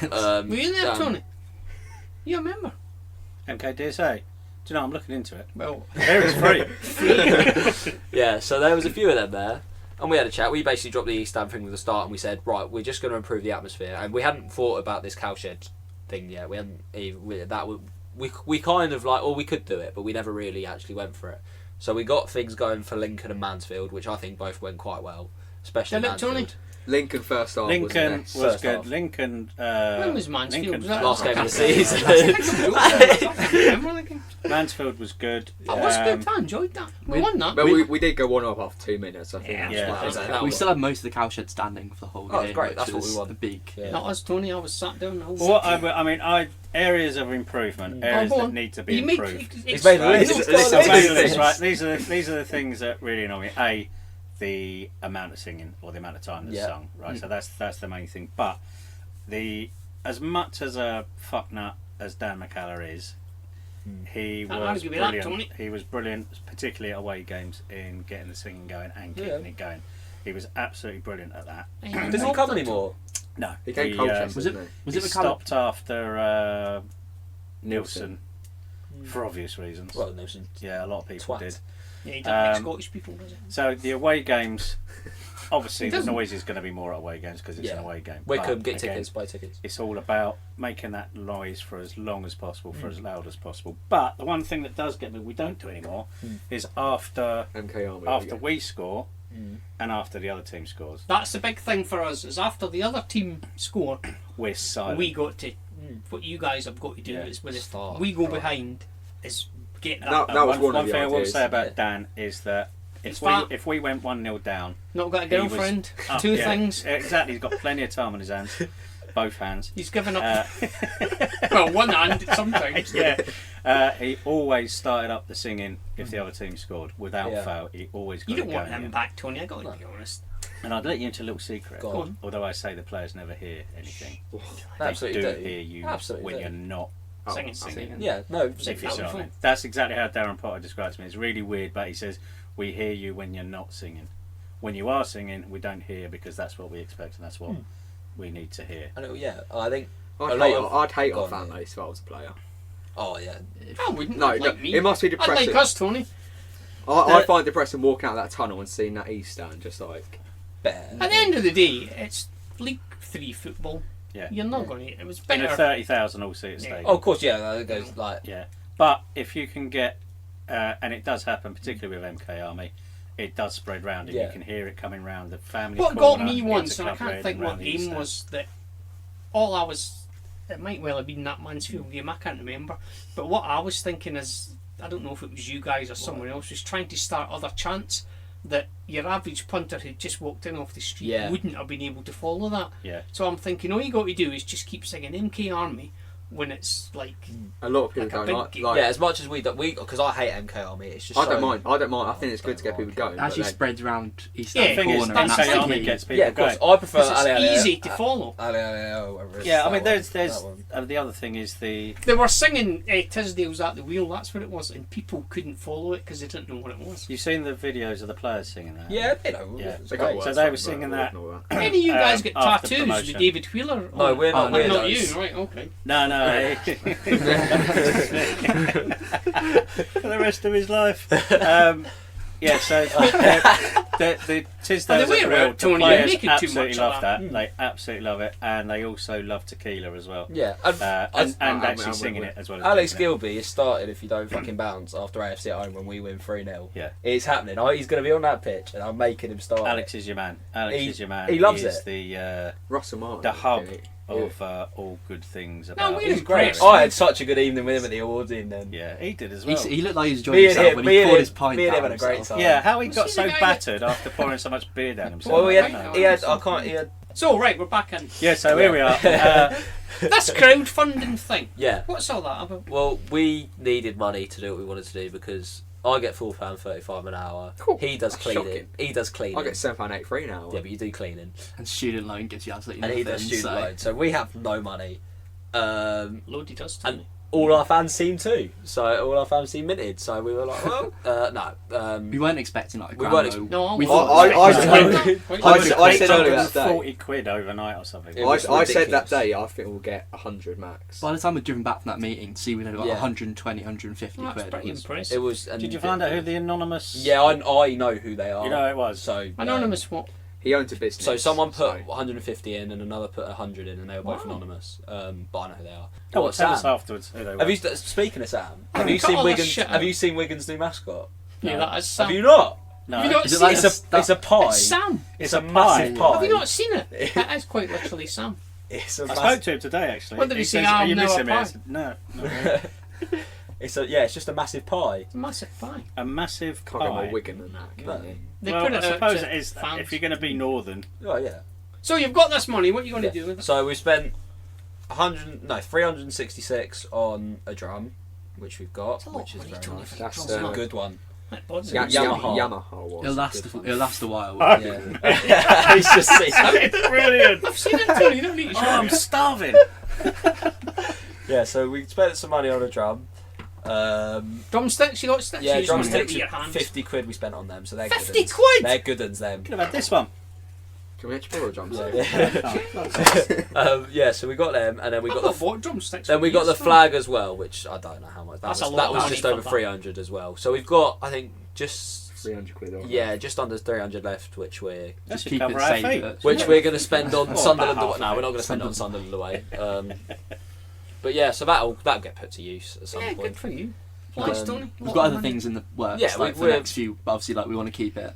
S6: them.
S3: Were you there, Tony? You a member?
S2: MKDSA. Do you know, I'm looking into it.
S3: Well,
S2: There it's free.
S6: Yeah, so there was a few of them there, and we had a chat. We basically dropped the East Stand thing with the start, and we said, right, we're just going to improve the atmosphere. And we hadn't thought about this cowshed thing yet. We hadn't we kind of like, or we could do it, but we never really actually went for it. So we got things going for Lincoln and Mansfield, which I think both went quite well. especially
S3: Did it, Tony?
S6: Mansfield.
S4: Lincoln first half
S2: Lincoln
S4: was
S2: was
S6: First
S2: good.
S6: half.
S2: Lincoln.
S3: When was Mansfield?
S2: Lincoln-
S3: Was that
S6: Last game of the season.
S2: Mansfield was good.
S3: That was good. I enjoyed that. We won that.
S4: But we did go 1-0 after 2 minutes. I think.
S3: Yeah,
S4: That's
S2: yeah.
S4: why.
S5: We still had most of the cowshed standing for the whole
S6: Oh,
S5: game.
S6: great,
S5: which
S6: that's what
S5: was
S6: we want.
S5: A big.
S6: Yeah.
S3: Not us, Tony. I was sat down.
S2: Well, I mean, areas of improvement, areas
S3: go
S2: that
S3: on.
S2: need to be
S3: You make
S2: improved.
S6: He's made a
S2: Right.
S6: list.
S2: I've made a list, right? These are the things that really annoy me. A, the amount of singing or the amount of time that's sung. Right. So that's the main thing. But as much as a fucknut as Dan McCallum is, he
S3: Can't
S2: was
S3: argue with that,
S2: brilliant.
S3: Tony.
S2: He was brilliant, particularly at away games, in getting the singing going and keeping it going. He was absolutely brilliant at that.
S6: Does he come anymore?
S2: No,
S4: He came Colchester,
S5: Was it?
S4: didn't
S5: Was
S2: he
S5: it McCallum?
S2: stopped after Nielsen for obvious reasons.
S6: Well, Nelson.
S2: Yeah, a lot of people
S6: Twat.
S2: did.
S3: Yeah, he doesn't like Scottish people, does he?
S2: So the away games, obviously,
S3: He
S2: there's
S3: doesn't.
S2: always going to be more at away games because it's an away game.
S6: Wickham,
S2: But
S6: get
S2: again,
S6: tickets, buy tickets.
S2: It's all about making that noise for as long as possible, for as loud as possible. But the one thing that does get me, we don't do anymore, is after
S4: MK Army.
S2: we score and after the other team scores,
S3: That's the big thing for us. Is after the other team score,
S2: we're silent.
S3: we got to. What you guys have got to do
S2: Yeah.
S3: is when
S6: Start.
S3: we go behind, is get that.
S4: That was one of
S2: one
S4: the
S2: thing I will
S4: ideas.
S2: say about
S6: Yeah.
S2: Dan is that
S3: He's
S2: if we
S3: fat.
S2: if we went 1-0 down,
S3: Not got a
S2: he was
S3: girlfriend.
S2: up-
S3: Two
S2: yeah,
S3: things.
S2: exactly. He's got plenty of time on his hands, both hands.
S3: He's given up.
S2: Uh,
S3: Well, one hand sometimes.
S2: yeah, he always started up the singing if the other team scored without
S6: Yeah.
S2: fail. He always got
S3: You don't
S2: it
S3: want
S2: going
S3: him
S2: again.
S3: back, Tony. I got to be honest.
S2: And I'd let you into a little secret.
S6: Go on.
S2: Although I say the players never hear anything,
S6: Absolutely
S2: they
S6: do.
S2: hear you
S6: Absolutely
S2: when
S6: do.
S2: you're not
S3: Singing.
S2: singing.
S6: Yeah, no.
S2: If you see what I
S3: Beautiful.
S2: mean. That's exactly how Darren Potter describes me. It's really weird, but he says we hear you when you're not singing. When you are singing, we don't hear because that's what we expect and that's what we need to hear.
S6: I think.
S4: I'd hate
S6: Go
S4: our
S6: on,
S4: fan
S6: yeah.
S4: base if I was a player.
S6: Oh yeah.
S3: I wouldn't.
S4: No,
S3: I'd like me.
S4: it must be
S3: I'd
S4: depressing.
S3: like us, Tony.
S4: I find it depressing walking out that tunnel and seeing that East stand just like.
S6: Better.
S3: At the end of the day, it's League 3 football.
S2: Yeah.
S3: You're not going to. It was
S2: In a
S3: better.
S2: 30,000 all-seater
S3: Yeah.
S2: stadium.
S6: Oh, of course, yeah. That goes like.
S2: Yeah, but if you can get, and it does happen, particularly with MK Army, it does spread round, and
S6: Yeah.
S2: you can hear it coming round the family.
S3: What
S2: corner
S3: got me
S2: into
S3: once, and I
S2: Club
S3: can't
S2: Red
S3: think
S2: and
S3: what
S2: round the
S3: game
S2: East
S3: was, that all I was. It might well have been that Mansfield game, I can't remember. But what I was thinking is, I don't know if it was you guys or someone else, was trying to start other chants that your average punter who'd just walked in off the street
S6: Yeah.
S3: wouldn't have been able to follow that.
S2: Yeah.
S3: So I'm thinking, all you got to do is just keep singing MK Army when it's like.
S4: A lot of people
S3: Like a
S4: don't
S3: big
S4: like.
S3: game.
S4: like
S6: Yeah, as much as we because I hate MK Army. It's just.
S4: I don't
S6: so-
S4: mind. I don't mind. I think it's good to get people going.
S5: It
S4: but
S5: actually
S4: then-
S5: spreads around East
S3: Yeah,
S5: End
S2: The thing is,
S5: corner, and
S3: that's
S2: MK
S5: that's
S2: Army
S5: the key.
S2: gets people
S6: Yeah, of course.
S2: going.
S6: I prefer.
S3: Because it's easy to follow.
S2: Yeah, I mean, there's
S6: that one.
S2: the other thing is the
S3: They were singing Tisdale's at the wheel, that's what it was, and people couldn't follow it because they didn't know what it was.
S2: you've seen the videos of the players singing that.
S6: Yeah, you know.
S2: Yeah.
S6: it's
S4: They
S6: great.
S4: got worse
S2: So they were
S4: ones,
S2: singing
S4: but
S2: that.
S4: and all
S3: Any of you guys get
S2: after
S3: tattoos
S2: promotion.
S3: with David Wheeler?
S6: No, we're not.
S3: Not
S6: weirdos.
S3: you, right? Okay.
S2: No. For the rest of his life. Yeah, so the Tisdales
S3: And they
S2: at
S3: were,
S2: Real, the
S3: Tony, you're
S2: players
S3: making too
S2: absolutely
S3: much
S2: love
S3: of
S2: that.
S3: that.
S2: They absolutely love it, and they also love tequila as well.
S6: Yeah,
S2: And
S4: I'm
S2: actually
S4: with
S2: singing
S4: you.
S2: it as well. As
S6: Alex
S2: doing it.
S6: Gilby is started if you don't fucking bounce after AFC at home when we win 3-0.
S2: Yeah.
S6: It's happening. He's going to be on that pitch and I'm making him start.
S2: Alex is your man. Alex
S6: He-
S2: is your man.
S6: he loves
S2: is
S6: it.
S2: The
S4: Russell Martin.
S2: the hub
S4: okay.
S2: of all good things about.
S3: we're
S6: He's great.
S3: impressed.
S6: I had such a good evening with him at the awards evening.
S2: Yeah, he did as well.
S5: He looked like he was enjoying
S6: Me and
S5: himself
S6: him,
S5: when
S6: me
S5: he
S6: and
S5: poured
S6: him,
S5: his pint
S6: me and
S5: down
S6: him had a great
S5: himself.
S6: time.
S2: Yeah, how he
S3: Was
S2: got
S3: he
S2: so
S3: the guy
S2: battered after pouring so much beer down himself.
S6: Well,
S2: I
S6: he
S2: don't know.
S6: had. I can't. He had.
S3: So, right, we're back in.
S2: Yeah, so here we are.
S3: This crowdfunding thing.
S6: Yeah.
S3: What's all that about?
S6: Well, we needed money to do what we wanted to do because I get £4.35 an hour.
S4: Cool.
S6: He does
S4: That's
S6: cleaning.
S4: shocking.
S6: He does cleaning.
S4: I get £7.83 now.
S6: Yeah, but you do cleaning,
S5: And student loan gives you absolutely
S6: and
S5: nothing.
S6: he does student
S5: so.
S6: loan. So we have no money.
S3: Lodi does to
S6: And
S3: me.
S6: all our fans seem to. So all our fans seem minted. So we were like, well, no.
S5: We weren't expecting like a
S6: We
S5: grand
S6: weren't
S5: though.
S3: No,
S5: we
S3: I
S5: thought
S4: I said earlier that day.
S2: 40 quid overnight or something.
S6: It was
S4: I said that
S6: ridiculous.
S4: day I think we'll get 100 max.
S5: by the time we'd driven back from that meeting, see we'd had like
S6: Yeah.
S5: 120, 150
S3: That's
S5: quid.
S3: pretty
S5: It was-
S3: impressive.
S6: It was. And
S2: Did you find out who the anonymous?
S6: Yeah, I know who they are.
S2: You know who it was.
S6: So
S3: Anonymous what?
S4: He owns a business.
S6: So someone put
S4: so-
S6: 150 in and another put 100 in, and they were both
S3: Wow.
S6: anonymous. But I know who they are.
S2: Oh,
S6: What,
S2: tell us
S6: Sam?
S2: afterwards who they were.
S6: Have you speaking of Sam? Have you
S3: Cut
S6: seen
S3: all this
S6: Wigan's?
S3: shit
S6: Have
S3: out.
S6: you seen Wigan's new mascot?
S3: Yeah,
S2: No.
S3: that is
S6: Have
S3: Sam.
S6: you not?
S2: No.
S3: Have you not
S5: Is it
S3: seen
S5: like
S3: it?
S6: It's a pie.
S3: It's Sam.
S6: It's a
S2: pie.
S6: massive pie.
S3: Have you not seen it? It's quite literally Sam.
S6: It's a
S2: I
S6: massive.
S2: spoke to him today actually.
S3: What did he say?
S2: says, "Are you
S3: No,
S2: missing
S3: a
S2: me?" I
S3: pie.
S2: said, no.
S6: It's just a massive pie.
S3: It's a massive pie.
S2: A massive
S4: Can't get more
S2: pie.
S4: Wigan than that,
S6: No.
S4: can you?
S3: They
S2: Well,
S3: put
S2: I
S3: it out
S2: suppose
S3: to
S2: it is.
S3: fans.
S2: If you're going to be northern,
S6: Oh yeah.
S3: So you've got this money. What are you going to do with it?
S6: So we spent 366 on a drum, which we've got,
S3: It's a lot
S6: which
S3: of
S6: is
S3: money,
S6: very
S3: Tony,
S6: nice.
S3: for
S4: That's,
S3: drums,
S6: It's a
S3: isn't it?
S6: good one.
S3: Like Bud's
S6: Yeah,
S3: it?
S6: Yamaha.
S4: was.
S5: It'll
S4: a
S5: last.
S4: good one.
S5: It'll last a while.
S6: Yeah. He's just
S2: it's brilliant.
S3: I've seen it, Tony. You don't need to show
S2: I'm
S3: me.
S2: starving.
S6: Yeah, so we spent some money on a drum.
S3: Drumsticks? You got sticks?
S6: Yeah,
S3: You just wanna do it
S6: drumsticks.
S3: with your hands.
S6: 50 quid we spent on them, so they're
S3: 50
S6: good uns.
S3: quid?
S6: They're good uns, them.
S2: Could have had this one.
S4: Can we actually borrow drums?
S6: Yeah, so we got them, and then we
S3: I've
S6: got
S3: not
S6: the.
S3: bought drumsticks.
S6: Then we got the
S3: Yes,
S6: flag as well, which I don't know how much.
S3: That's
S6: That
S3: a
S6: was,
S3: lot
S6: that
S3: of
S6: was
S3: money
S6: just
S3: for
S6: over
S3: that.
S6: 300 as well. So we've got, I think, just
S4: 300 quid. Or
S6: just under 300 left, which
S2: That
S5: Just
S2: should
S5: keep
S2: cover
S5: it
S2: our
S5: safe.
S2: feet.
S6: we're going to spend on
S2: Or
S6: Sunderland.
S2: about half
S6: No,
S2: of
S6: we're
S2: it.
S6: not going to spend on Sunderland away. But yeah, so that'll get put to use at some
S3: Yeah,
S6: point.
S3: good for you. Nice,
S6: Um,
S3: Tony.
S5: We've got other things in the works.
S6: Yeah,
S5: like for the
S6: we're-
S5: next few. But obviously, like we want to keep it.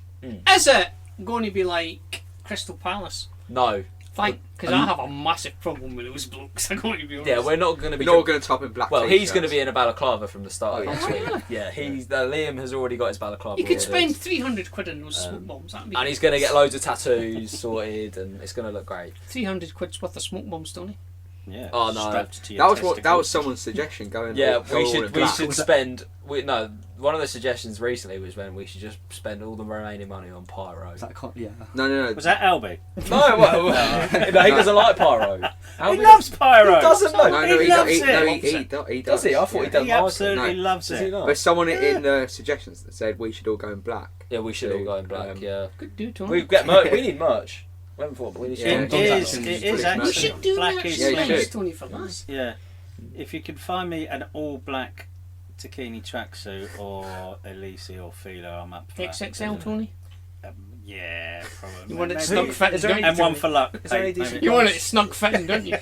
S3: Is it going to be like Crystal Palace?
S6: No,
S3: Fine, because I have a massive problem with those blokes. I'm going to be honest.
S6: yeah, we're not going to be.
S4: Not going to top in black.
S6: Well, he's
S4: t-shirts.
S6: going to be in a balaclava from the start
S4: Oh,
S6: of next
S3: yeah.
S6: week.
S3: Really?
S6: Yeah, Liam has already got his balaclava.
S3: You could
S6: ordered.
S3: spend 300 quid on those smoke bombs. That'd be
S6: And he's going to get loads of tattoos sorted, and it's going to look great.
S3: 300 quid's worth of smoke bombs, Tony.
S2: Yeah.
S6: Oh, no.
S2: Strapped to your
S4: That was what. That
S2: testicles.
S4: was someone's suggestion. Going.
S6: Yeah,
S4: go
S6: we
S4: all
S6: should
S4: in
S6: we
S4: black.
S6: should spend. One of the suggestions recently was when we should just spend all the remaining money on pyro.
S5: Is that yeah?
S4: No.
S2: Was that Albie?
S6: No, no, he doesn't like pyro.
S2: He loves pyro.
S6: He doesn't know.
S4: No,
S2: He loves it.
S4: He
S6: Does he? I thought he
S4: does.
S6: doesn't
S2: He
S6: like it.
S2: absolutely
S4: No.
S2: loves
S6: Does he
S2: it.
S6: not?
S4: But someone in the suggestions that said we should all go in black.
S6: Yeah, we should all go in black. Yeah,
S3: Good dude, Tony.
S6: we get merch. We need merch. We haven't thought, but we need.
S4: Yeah,
S2: It
S4: Dom's
S2: is.
S4: actually
S2: It
S4: pretty
S2: is
S4: much-
S3: We
S2: actually
S3: should do
S2: black
S3: that,
S2: is
S4: Yeah, you
S3: thanks,
S4: should.
S3: Tony, for that.
S2: Yeah. If you could find me an all black Takini tracksuit or Elise or Fila, I'm up for that.
S3: XXL, Tony.
S2: Yeah, probably.
S3: You want it
S2: Maybe-
S3: snug fitting,
S6: is there
S3: don't
S6: any-
S3: you?
S2: And one for luck.
S6: Is there any
S2: Maybe.
S6: decent-
S3: You want it snug fitting, don't you?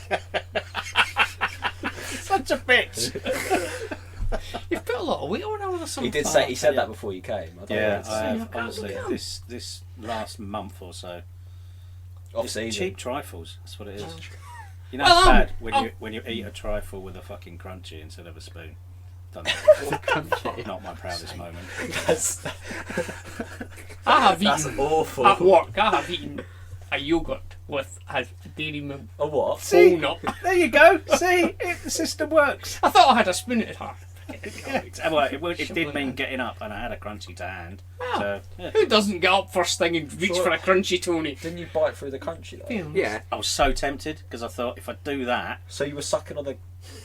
S2: Such a bitch.
S3: You've put a lot of weight on over some.
S6: He did say he said that before you came. I don't know
S2: Yeah,
S6: what to
S2: I
S6: say.
S2: have. Honestly, this last month or so.
S6: Off
S2: It's
S6: season.
S2: cheap trifles. That's what it is. You know,
S3: Well,
S2: it's bad when
S3: oh.
S2: you eat a trifle with a fucking Crunchie instead of a spoon. Done that. Not my proudest moment.
S6: That's
S3: I have eaten
S6: awful.
S3: at work. I have eaten a yogurt with a dairy milk
S6: A what?
S2: See?
S3: walnut.
S2: There you go. See, the system works.
S3: I thought I had a spoon at heart.
S2: Well, it did mean getting up, and I had a Crunchie to hand.
S3: Wow.
S2: So, yeah.
S3: Who doesn't get up first thing and reach
S6: Sure.
S3: for a crunchy, Tony?
S6: Didn't you bite through the crunchy though?
S4: Yeah.
S2: I was so tempted because I thought if I do that,
S6: So you were sucking on the.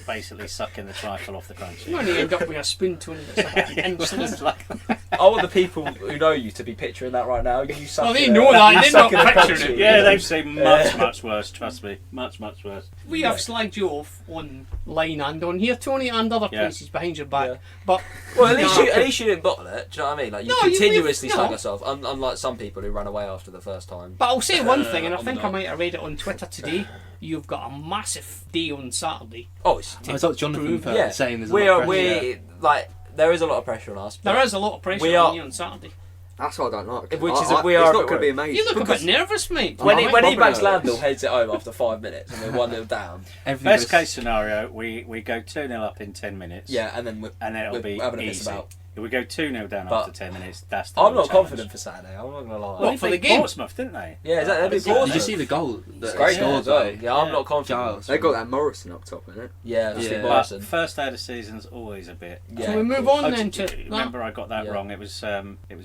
S2: basically sucking the trifle off the Crunchie.
S3: You only end up with a spoon, Tony. That's like an
S2: It's
S3: inch.
S2: like-
S6: I want the people who know you to be picturing that right now. You sucking.
S3: Well, they know that. They're not picturing it.
S2: yeah, they've seen much worse. Trust me, much worse.
S3: We have slagged you off online and on here, Tony, and other
S2: Yeah.
S3: places behind your back.
S6: Yeah.
S3: But
S6: Well, at least you didn't bottle it. Do you know what I mean? Like you
S3: No, you-
S6: continuously
S3: no.
S6: slug yourself, unlike some people who run away after the first time.
S3: But I'll say one thing, and I
S6: I'm
S3: think I
S6: not.
S3: might have read it on Twitter today. You've got a massive day on Saturday.
S6: Oh, it's
S5: I thought Jonathan
S6: yeah.
S5: saying there's a
S6: we
S5: lot
S6: are
S5: of pressure.
S6: we like there is a lot of pressure on us.
S3: There is a lot of pressure
S6: We
S3: on
S6: are-
S3: you on Saturday.
S4: That's what I don't like.
S6: Which is
S4: I,
S6: we are
S4: It's
S6: a
S4: not
S6: bit
S4: going to be
S6: worried.
S4: amazing.
S3: You look a bit nervous, mate.
S6: When
S4: I'm
S6: he backs
S4: nervous.
S6: Landell, heads it home after 5 minutes, and we're 1-0 down.
S5: Everything
S2: Best
S5: goes-
S2: case scenario, we go 2-0 up in 10 minutes.
S6: Yeah, and then
S2: and then it'll
S6: we're
S2: be
S6: having a piss
S2: easy.
S6: about.
S2: If we go 2-0 down
S6: But
S2: after 10 minutes, that's the
S6: I'm
S2: real
S6: not
S2: challenge.
S6: confident for Saturday. I'm not gonna lie.
S3: What,
S2: They
S3: for the
S2: beat
S3: game?
S2: Portsmouth, didn't they?
S6: Yeah, that'd be
S2: Yeah.
S6: Portsmouth.
S5: Did you see the goal that
S6: It's
S5: they
S6: great
S5: scored
S6: as well.
S5: though?
S6: Yeah, I'm
S2: Yeah.
S6: not confident.
S5: Giles.
S4: They got that Morrison up top, innit?
S6: Yeah, that's
S5: Yeah.
S6: Steve
S2: But
S6: Morrison.
S2: first day of the season's always a bit.
S6: Yeah.
S3: So we move
S6: cool.
S3: on
S2: Oh,
S3: then
S2: did
S3: to
S2: you remember I got that
S6: Yeah.
S2: wrong. It was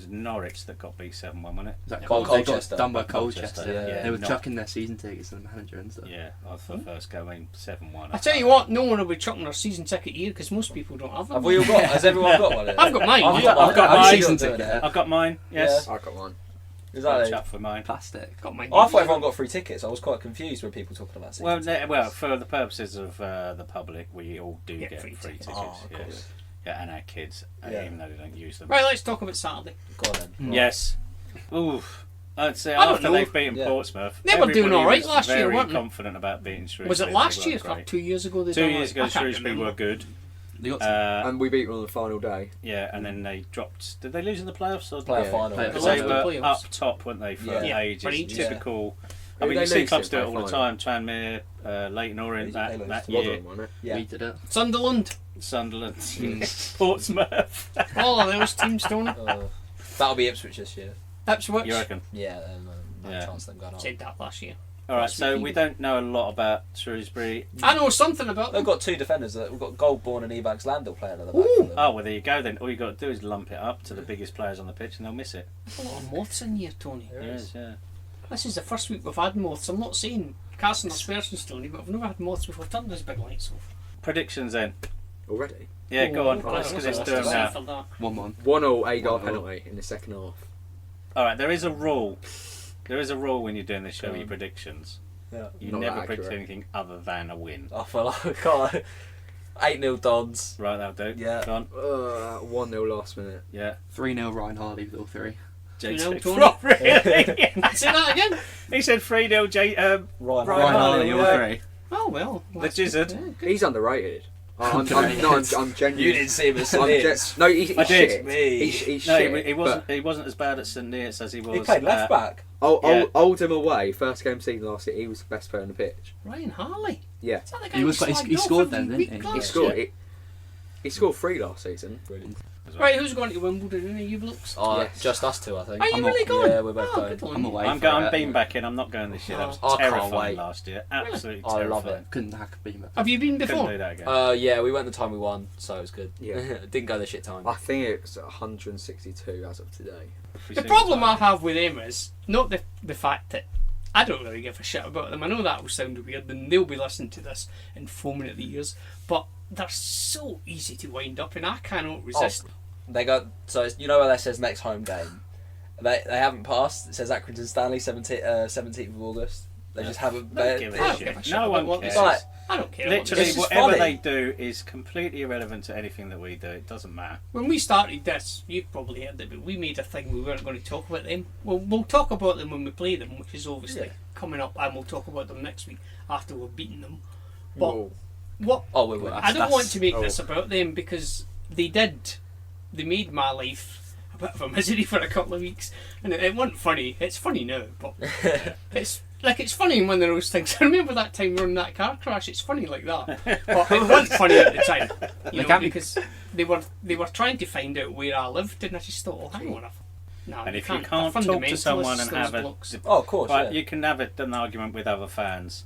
S2: Norwich that got beat 7-1, wasn't it?
S5: Is that
S6: By
S5: Col- they got
S6: Colchester.
S5: done by
S2: By
S5: Colchester.
S2: Colchester,
S6: yeah.
S5: They were
S2: not-
S5: chucking their season tickets to the manager and stuff.
S2: Yeah, I thought first going 7-1.
S3: I tell you what, no one will be chucking their season ticket here because most people don't have them.
S6: Have we all got? Has everyone got one?
S3: I've got mine.
S6: I've
S3: Yeah.
S6: got
S2: got
S6: mine.
S2: mine.
S6: Season
S5: Season
S6: ticket.
S5: ticket.
S2: I've got mine. Yes.
S4: I got one.
S6: Exactly.
S2: Chat for mine.
S5: Plastic.
S3: Got mine.
S6: I thought everyone got free tickets. I was quite confused when people talking about season
S2: Well,
S6: tickets.
S2: well, for the purposes of the public, we all do
S3: Get
S2: get
S3: free
S2: free
S3: tickets.
S2: tickets.
S6: Oh, of
S2: yes.
S6: course.
S2: Yeah, and our kids,
S6: Yeah.
S2: even though they don't use them.
S3: Right, let's talk about Saturday.
S6: Go on then.
S2: Yes. Oof. I'd say
S3: I don't
S2: after
S3: know.
S2: they've beaten
S6: Yeah.
S2: Portsmouth,
S3: They were doing
S2: everybody
S3: all right
S2: was
S3: last year,
S2: very
S3: weren't they?
S2: confident about beating Shrewsbury.
S3: Was it
S2: They
S3: last
S2: weren't
S3: year?
S2: great.
S3: 2 years ago? They
S2: 2
S3: done
S2: years
S3: it?
S2: ago,
S3: I can't
S2: Shrewsbury
S3: remember.
S2: were good.
S5: They got to.
S4: And we beat them on the final day.
S2: Yeah, and then they dropped. Did they lose in the playoffs? Or
S6: Player
S4: Yeah.
S6: final.
S5: Player
S2: Because
S5: final.
S2: they
S3: They lost
S2: were
S3: in the playoffs.
S2: up top, weren't they, for
S6: Yeah.
S2: ages?
S3: For ages.
S2: Typical.
S4: Who
S2: I mean,
S4: they
S2: you see
S4: lose
S2: clubs
S4: to
S2: do it
S4: in
S2: all the
S4: player
S2: time. Tranmere, Leighton Orient
S6: Who did they
S2: that
S6: lose to?
S2: year.
S4: Rotherham, wasn't it?
S6: Yeah.
S5: We did it.
S3: Sunderland.
S2: Sunderland, Portsmouth.
S3: All of those teams, don't it?
S6: That'll be Ipswich this year.
S3: Ipswich.
S2: You reckon?
S6: Yeah, no
S2: Yeah.
S6: chance of them going on.
S3: Said that last year.
S2: All right,
S3: Last
S2: so
S3: week.
S2: we don't know a lot about Shrewsbury.
S3: I know something about
S6: They've
S3: them.
S6: got two defenders. We've got Goldborn and Evax Landell playing at the back.
S3: Ooh.
S6: for them.
S2: Oh, well, there you go then. All you got to do is lump it up to the biggest players on the pitch and they'll miss it.
S3: A lot of moths in here, Tony.
S6: There
S2: There
S6: is.
S2: is, yeah.
S3: This is the first week we've had moths. I'm not saying casting aspersions, Tony, but I've never had moths before. Turn this big lights off.
S2: Predictions then.
S4: Already.
S2: Yeah, go on.
S3: Oh,
S2: Let's
S3: right,
S2: do
S3: what's
S2: them
S3: the
S2: now.
S3: for that?
S5: 1-1.
S4: 1-0 Agar
S5: 1-0.
S4: penalty in the second half.
S2: All right, there is a rule. There is a rule when you're doing this show,
S6: Go
S2: your
S6: on.
S2: predictions.
S6: Yeah.
S2: You
S4: Not
S2: never
S4: that
S2: predict
S4: accurate.
S2: anything other than a win.
S6: I feel like I can't. 8-0 Dons.
S2: Right, that'll do.
S6: Yeah.
S2: Go on.
S4: 1-0 last minute.
S2: Yeah.
S5: 3-0 Ryan Hardy with all three.
S2: Jay
S3: know,
S2: said,
S3: Tony?
S2: "Oh, really?
S3: Say that again.
S2: He said 3-0 Jay,
S6: Ryan
S2: Ryan
S5: Ryan
S2: Hardy,
S5: Hardy, all
S2: yeah.
S5: three.
S3: Oh well.
S2: The Gizzard.
S3: Yeah.
S4: He's underrated. I'm genuine.
S6: You didn't see him at St.
S4: I'm
S6: Neots.
S4: no, he's
S2: I did.
S4: shit.
S6: Me.
S4: He's
S2: No,
S4: shit.
S2: he wasn't. He wasn't as bad at St Neots as he was.
S6: He played left back.
S2: Yeah.
S4: Oldham away, first game season last year, he was the best player on the pitch.
S3: Ryan Harley.
S4: Yeah.
S3: Is that the guy
S5: He was-
S3: who
S5: he
S3: slagged off
S5: scored
S3: every
S5: then, didn't
S3: week
S5: he?
S3: last
S4: He
S3: year?
S4: scored. He scored 3 last season.
S6: Brilliant.
S3: Right, who's going to Wimbledon? Any of you blokes?
S4: Yes.
S6: Just us two, I think.
S3: Are you
S5: I'm
S3: really
S5: not-
S3: going?
S6: yeah, we're both
S3: Oh,
S6: going.
S3: good on
S5: I'm
S3: you.
S5: away.
S2: I'm
S5: for
S2: going
S5: it.
S2: bean backing. I'm not going this year. That was
S6: I can't
S2: terrifying
S6: wait.
S2: last year. Absolutely
S6: I love
S2: terrifying.
S5: Couldn't hack a beam.
S3: Have you been
S2: Couldn't
S3: before?
S2: do that again.
S6: Yeah, we went the time we won, so it was good.
S4: Yeah.
S6: Didn't go the shit time.
S4: I think it's 162 as of today.
S3: The problem I have with them is not the fact that I don't really give a shit about them. I know that will sound weird, and they'll be listening to this in foaming at the ears, but they're so easy to wind up, and I cannot resist.
S6: They got so you know where that says next home game. They haven't passed. It says Accrington Stanley 17th of August. They just haven't.
S2: Don't give
S3: I
S2: a
S3: don't
S2: shit.
S3: give a shit
S2: No
S3: about
S2: one
S3: what
S2: cares.
S3: this
S6: Like,
S3: is. I don't care.
S2: Literally,
S6: It's just
S2: whatever
S6: funny.
S2: they do is completely irrelevant to anything that we do. It doesn't matter.
S3: When we started this, you've probably heard it, but we made a thing we weren't going to talk about them. We'll talk about them when we play them, which is obviously
S6: Yeah.
S3: coming up, and we'll talk about them next week after we've beaten them. But
S4: Whoa.
S3: what
S6: Oh, we will.
S3: I don't want to make
S4: oh.
S3: this about them because they made my life a bit of a misery for a couple of weeks, and it wasn't funny. It's funny now, but it's funny in one of those things. I remember that time we were in that car crash. It's funny like that, but it wasn't funny at the time, you know,
S5: can't be-
S3: because they were trying to find out where I lived, and I just thought, oh, hang on, no,
S2: And if you
S3: they're
S2: can't talk to someone and
S3: fundamentalists,
S2: have
S3: those
S2: a,
S3: blokes.
S6: Oh, of course.
S2: but
S6: Yeah.
S2: you can have an argument with other fans,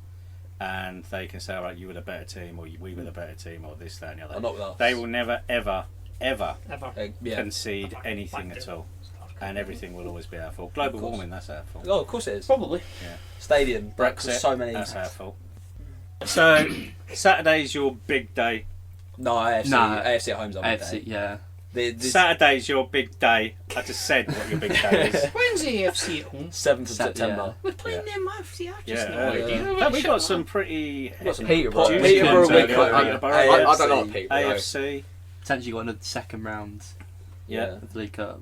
S2: and they can say, "All right, you were the better team, or we were the better team, or this, that, and the other."
S6: Not with us.
S2: They will never, ever, ever
S3: ever.
S6: Yeah.
S2: concede
S3: Ever.
S2: anything
S3: Back
S2: at
S3: down.
S2: all, and everything will always be our fault. Global
S6: Of course.
S2: warming, that's our fault.
S6: Oh, of course it is.
S3: Probably.
S6: Stadium.
S2: Brexit,
S6: So many.
S2: that's our fault. So Saturday's your big day.
S6: No, AFC.
S5: Nah.
S6: AFC at home's on my
S5: AFC,
S6: day.
S5: yeah.
S2: Saturday's your big day. I just said what your big day is.
S3: When's the AFC at home?
S6: 7th of
S5: Sep-
S6: September.
S3: We're playing them AFC. I just
S2: Yeah,
S3: no
S2: early.
S3: idea.
S2: But we got some pretty.
S6: We've got some
S4: Peterborough.
S2: juicy
S6: Peterborough,
S2: ones early
S6: Wigan,
S2: on.
S6: Peterborough,
S4: I don't know
S6: AFC.
S4: people.
S2: AFC.
S5: Potentially got another second round
S2: Yeah.
S5: of the League Cup.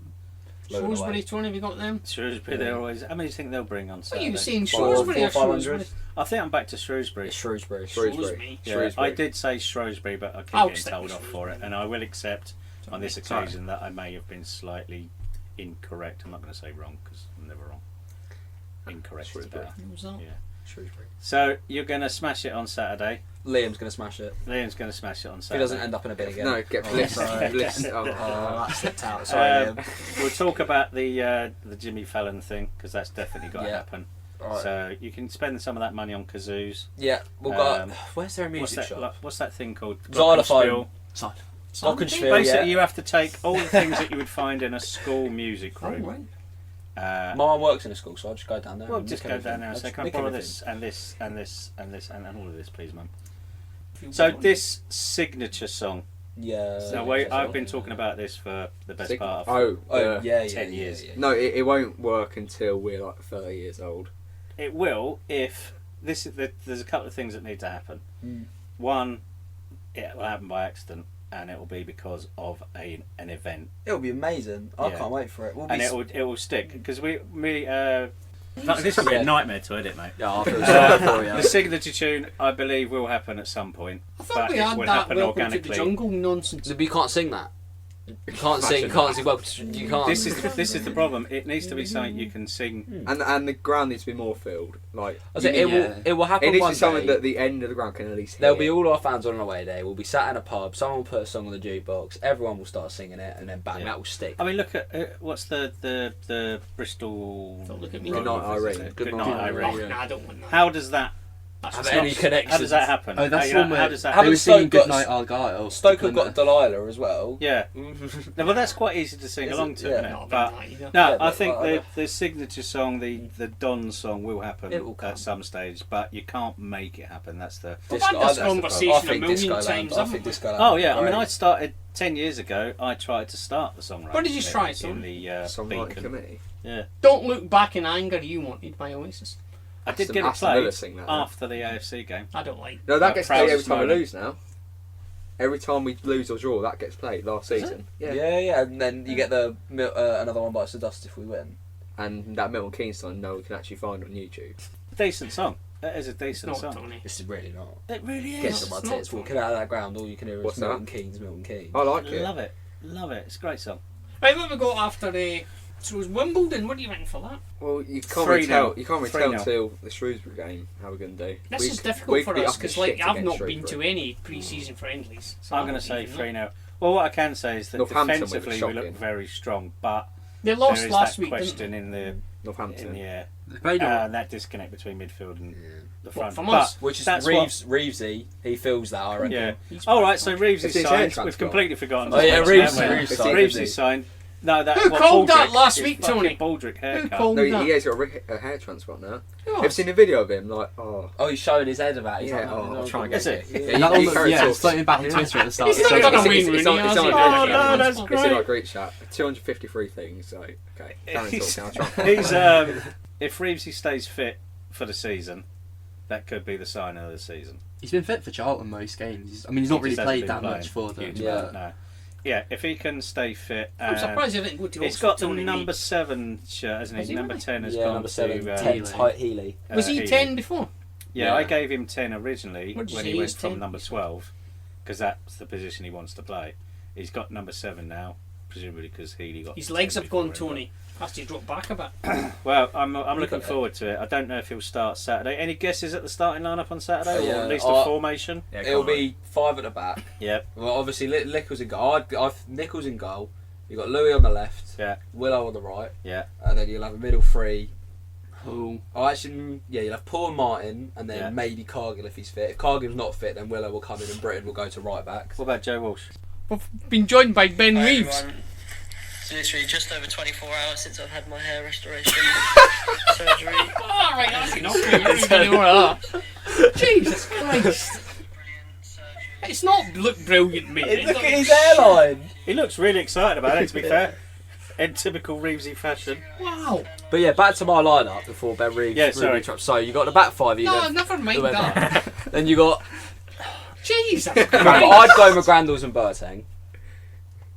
S6: Loaded away.
S3: Shrewsbury, Tony, have you got them?
S2: Shrewsbury, they're always. How many do you think they'll bring on
S3: What are
S2: Saturday?
S3: you saying,
S6: Four-
S3: Shrewsbury or
S6: 400?
S3: Shrewsbury?
S2: I think I'm back to Shrewsbury.
S6: It's Shrewsbury.
S4: Shrewsbury.
S2: Yeah,
S4: Shrewsbury.
S2: I did say Shrewsbury, but I keep
S3: I'll
S2: getting
S3: stick
S2: told
S3: with
S2: off for it, and I will accept on this
S5: Sorry.
S2: occasion that I may have been slightly incorrect. I'm not going to say wrong because I'm never wrong. Incorrect is
S4: Shrewsbury.
S2: better.
S3: What was that?
S2: Yeah.
S6: Shrewsbury.
S2: So you're going to smash it on Saturday.
S6: Liam's going to smash it.
S2: Liam's going to smash it on
S6: If he
S2: Saturday.
S6: doesn't end up in a bin again.
S4: No, get
S6: Oh,
S4: bliss.
S6: sorry.
S4: Bliss.
S6: Oh,
S4: Oh.
S6: that slipped out. Sorry,
S2: Um,
S6: Liam.
S2: We'll talk about the Jimmy Fallon thing because that's definitely got to
S6: Yeah.
S2: happen.
S6: Alright.
S2: So you can spend some of that money on kazoos.
S6: Yeah, we've got.
S2: Um,
S6: Where's their
S2: What's
S6: music
S2: that?
S6: shop?
S2: What's that thing called?
S6: Xylophone.
S5: Side.
S6: Glockenspiel,
S2: Basically,
S6: yeah.
S2: you have to take all the things that you would find in a school music
S3: Oh,
S2: room.
S3: right.
S2: Uh,
S6: My mum works in a school, so I'll just go down there.
S2: well,
S6: and
S2: just
S6: nick
S2: go
S6: everything.
S2: down there and
S6: I'll
S2: say,
S6: just
S2: "Can I
S6: nick
S2: borrow
S6: everything."
S2: this and this and this and this and all of this, please, mum?"
S3: If you
S2: So
S3: want.
S2: this signature song.
S6: Yeah.
S2: Now, I've been talking about this for the best part of.
S4: Oh,
S6: Oh, yeah,
S2: 10 years.
S4: No, it won't work until we're like 30 years old.
S2: It will if this. There's a couple of things that need to happen.
S6: Mm.
S2: One, it will happen by accident, and it will be because of an event.
S6: It'll be amazing. I
S2: Yeah.
S6: can't wait for it. We'll
S2: And
S6: be
S2: it will stick because we This would be a nightmare to edit, mate.
S6: Yeah, I feel sorry for
S2: The
S6: you.
S2: signature tune, I believe, will happen at some point.
S3: I thought
S2: But
S3: we
S2: it
S3: had
S2: would
S3: that
S2: happen
S3: Welcome to the
S2: organically.
S3: Jungle nonsense.
S6: But you can't sing that. You can't sing. You can't sing. You can't.
S2: This is the problem. It needs to be something you can sing.
S4: And the ground needs to be more filled. Like
S6: I said, it will
S4: it
S6: happen
S4: needs to
S6: one
S4: be something
S6: day.
S4: that the end of the ground can at least hear.
S6: There'll be all our fans on an away day. We'll be sat in a pub. Someone will put a song on the jukebox. Everyone will start singing it, and then bang,
S2: Yeah.
S6: that will stick.
S2: I mean, look at what's the Bristol.
S3: Don't look at me.
S4: Good night, Irene.
S2: Good night,
S3: Oh,
S2: Irene.
S3: nah, I don't want that.
S2: How does that?
S6: Have any connections?
S2: How does that happen?
S5: Oh, that's
S2: how,
S5: one where
S2: how does that
S5: they
S2: happen?
S5: were singing
S6: Stoke got-
S5: Goodnight Argyle.
S6: Stoke have got Delilah as well.
S2: Yeah. No, but that's quite easy to sing
S6: Is
S2: along
S6: it?
S2: to,
S6: Yeah.
S2: isn't it?
S3: Not
S2: But
S3: that either.
S2: no,
S6: Yeah,
S2: I
S6: but
S2: think
S6: I-
S2: the signature song, the Don song, will happen
S6: It will come.
S2: at some stage, but you can't make it happen. That's the.
S3: We've
S6: Disco-
S3: had this
S6: I-
S3: conversation
S6: I
S3: a
S6: think
S3: million
S6: Disco Land-
S3: times,
S6: I
S3: haven't
S6: think
S3: we?
S6: Disco Land
S2: Oh yeah, I mean,
S6: great.
S2: I started 10 years ago. I tried to start the songwriting.
S3: What did you try,
S2: in
S3: son?
S2: the
S4: Songwriting
S2: Beacon.
S4: committee.
S2: Yeah,
S3: Don't Look Back in Anger, You Wanted by Oasis.
S2: I did
S4: Aston-
S2: get it
S4: Aston Villa
S2: played
S4: sing that,
S2: after the AFC game.
S3: I don't like.
S4: No, that
S2: Like
S4: gets
S2: Proud
S4: played every
S2: as
S4: time we
S2: moaning.
S4: lose now. Every time we lose or draw, that gets played last
S2: Does
S4: season.
S6: Yeah, and then you get the another one bites the dust if we win.
S4: And that Milton Keynes song, no, we can actually find on YouTube.
S2: Decent song. That is a
S3: It's
S2: decent
S3: not,
S2: song.
S3: Tony.
S6: This is really not.
S2: It really
S6: Gets
S2: is.
S6: on my
S3: It's not
S6: tits.
S3: fun.
S6: Walking out of that ground, all you can hear is
S4: What's that?
S6: Milton Keynes, Milton Keynes.
S4: I like it.
S2: Love it. Love it. It's a great song.
S3: Right, what we got after the. So it was Wimbledon. What do you reckon for that?
S4: Well, you can't
S2: 3-0.
S4: really tell. You can't really
S2: 3-0.
S4: tell till the Shrewsbury game how we're going to do.
S3: This
S4: We-
S3: is difficult
S4: we
S3: for
S4: could be
S3: us
S4: up
S3: because,
S4: the
S3: like,
S4: shit
S3: I've
S4: against
S3: not been to
S4: Shrewsbury.
S3: any pre-season friendlies. So
S2: I'm
S3: I
S2: going to
S3: don't
S2: say
S3: even
S2: 3
S3: know.
S2: 0. Well, what I can say is that
S4: Northampton were
S2: defensively we
S4: shocking.
S2: look very strong, but
S3: They
S2: there
S3: lost
S2: is
S3: last
S2: that
S3: week, didn't
S2: question
S3: they?
S2: in the
S4: Northampton.
S2: air.
S5: They played all right.
S2: And that disconnect between midfield and the
S3: What,
S2: front.
S3: from
S2: But
S3: us?
S6: Which is
S2: that's
S6: Reevesy. He feels that, I reckon.
S2: Yeah.
S3: He's
S2: All
S3: back.
S2: right, so Reeves
S4: It's
S2: is
S4: his
S2: signed.
S4: hair
S2: We've
S4: transplant.
S2: completely forgotten.
S6: Oh, yeah,
S2: this,
S6: Reeves-
S2: haven't we?
S6: Reeves
S4: signed,
S2: Reeves
S6: isn't
S2: is
S6: he?
S2: signed. No, that
S3: Who
S2: what
S3: called that
S2: Baldrick
S3: last
S2: is
S3: week,
S2: fucking
S3: Tony?
S2: Baldrick
S3: Who
S2: haircut.
S3: called
S4: No,
S3: that?
S4: he has got a hair transplant now.
S3: Who
S4: Have you
S3: else?
S4: seen a video of him? Like, oh,
S6: Oh, he's showing his head about it. He's
S4: yeah,
S6: like,
S4: oh, I'll try and
S2: Is
S4: get
S2: it?
S4: it.
S5: Yeah, that
S4: he
S5: one,
S4: carried
S5: yeah,
S4: it.
S5: it's floating back on Twitter at the start.
S3: He's
S5: of the
S3: not
S5: summer.
S3: gonna win,
S4: It's
S3: really,
S4: on-
S3: has
S4: it's
S3: he?
S4: on-
S2: Oh,
S4: it's
S2: no,
S4: on-
S2: that's
S4: It's
S2: great.
S4: in our group chat. 253 things, so, okay. Carry on
S2: He's,
S4: talking, I'll try.
S2: he's if Reevesy stays fit for the season, that could be the sign of the season.
S5: He's been fit for Charlton most games. I mean, he's not
S2: He
S5: really
S2: just hasn't
S5: played
S2: been
S5: that
S2: playing
S5: much for them.
S2: huge
S6: Yeah.
S2: amount, no. Yeah, if he can stay fit.
S3: I'm surprised he didn't go to
S2: He's
S3: Oxford,
S2: got the
S3: Tony.
S2: number 7 shirt, hasn't
S3: Has
S2: he?
S3: he
S2: Number
S3: really?
S2: 10 has
S6: yeah,
S2: gone
S6: number 7,
S2: to
S6: 10
S5: Healy.
S6: tight Healy.
S3: Was he
S2: Healy.
S3: 10 before?
S2: Yeah,
S6: Yeah.
S2: I gave him 10 originally
S3: What did you
S2: when
S3: say
S2: he
S3: he
S2: went
S3: was
S2: from
S3: 10?
S2: number 12, because that's the position he wants to play. He's got number 7 now, presumably because Healy got
S3: His
S2: 10
S3: legs have
S2: before
S3: gone,
S2: him,
S3: Tony. Has to drop back a bit.
S2: Well, I'm looking
S6: got it.
S2: forward to it. I don't know if he'll start Saturday. Any guesses at the starting lineup on Saturday, or
S6: Yeah,
S2: at least
S6: I-
S2: a formation?
S4: Yeah,
S6: It'll
S4: come on.
S6: be 5 at the back.
S2: Yep.
S6: Well, obviously, Nichols in goal. Nichols in goal. You've got Louis on the left.
S2: Yeah.
S6: Willow on the right.
S2: Yeah.
S6: And then you'll have a middle 3.
S5: Oh,
S6: Oh, actually, yeah, you'll have Paul and Martin, and then
S2: Yeah.
S6: maybe Cargill if he's fit. If Cargill's not fit, then Willow will come in and Britton will go to right back.
S2: What about Joe Walsh?
S3: We've been joined by Ben
S7: Hi,
S3: Reeves.
S7: everyone. It's literally just over 24 hours since I've had my hair restoration surgery.
S3: Oh, right, that's enough. You don't even know that. Jesus Christ.
S7: Brilliant surgery.
S3: It's not look brilliant, mate.
S6: Look at his hairline!
S2: He looks really excited about it, to be fair. In typical Reevesy fashion.
S3: Wow.
S6: But yeah, back to my lineup before Ben Reeves.
S2: Yeah,
S6: really
S2: sorry.
S6: interrupts. So you got the back 5. You
S3: No,
S6: then-
S3: never mind that.
S6: Then you got.
S3: Jesus
S6: But
S3: Christ.
S6: I'd go with Grandals and Boateng.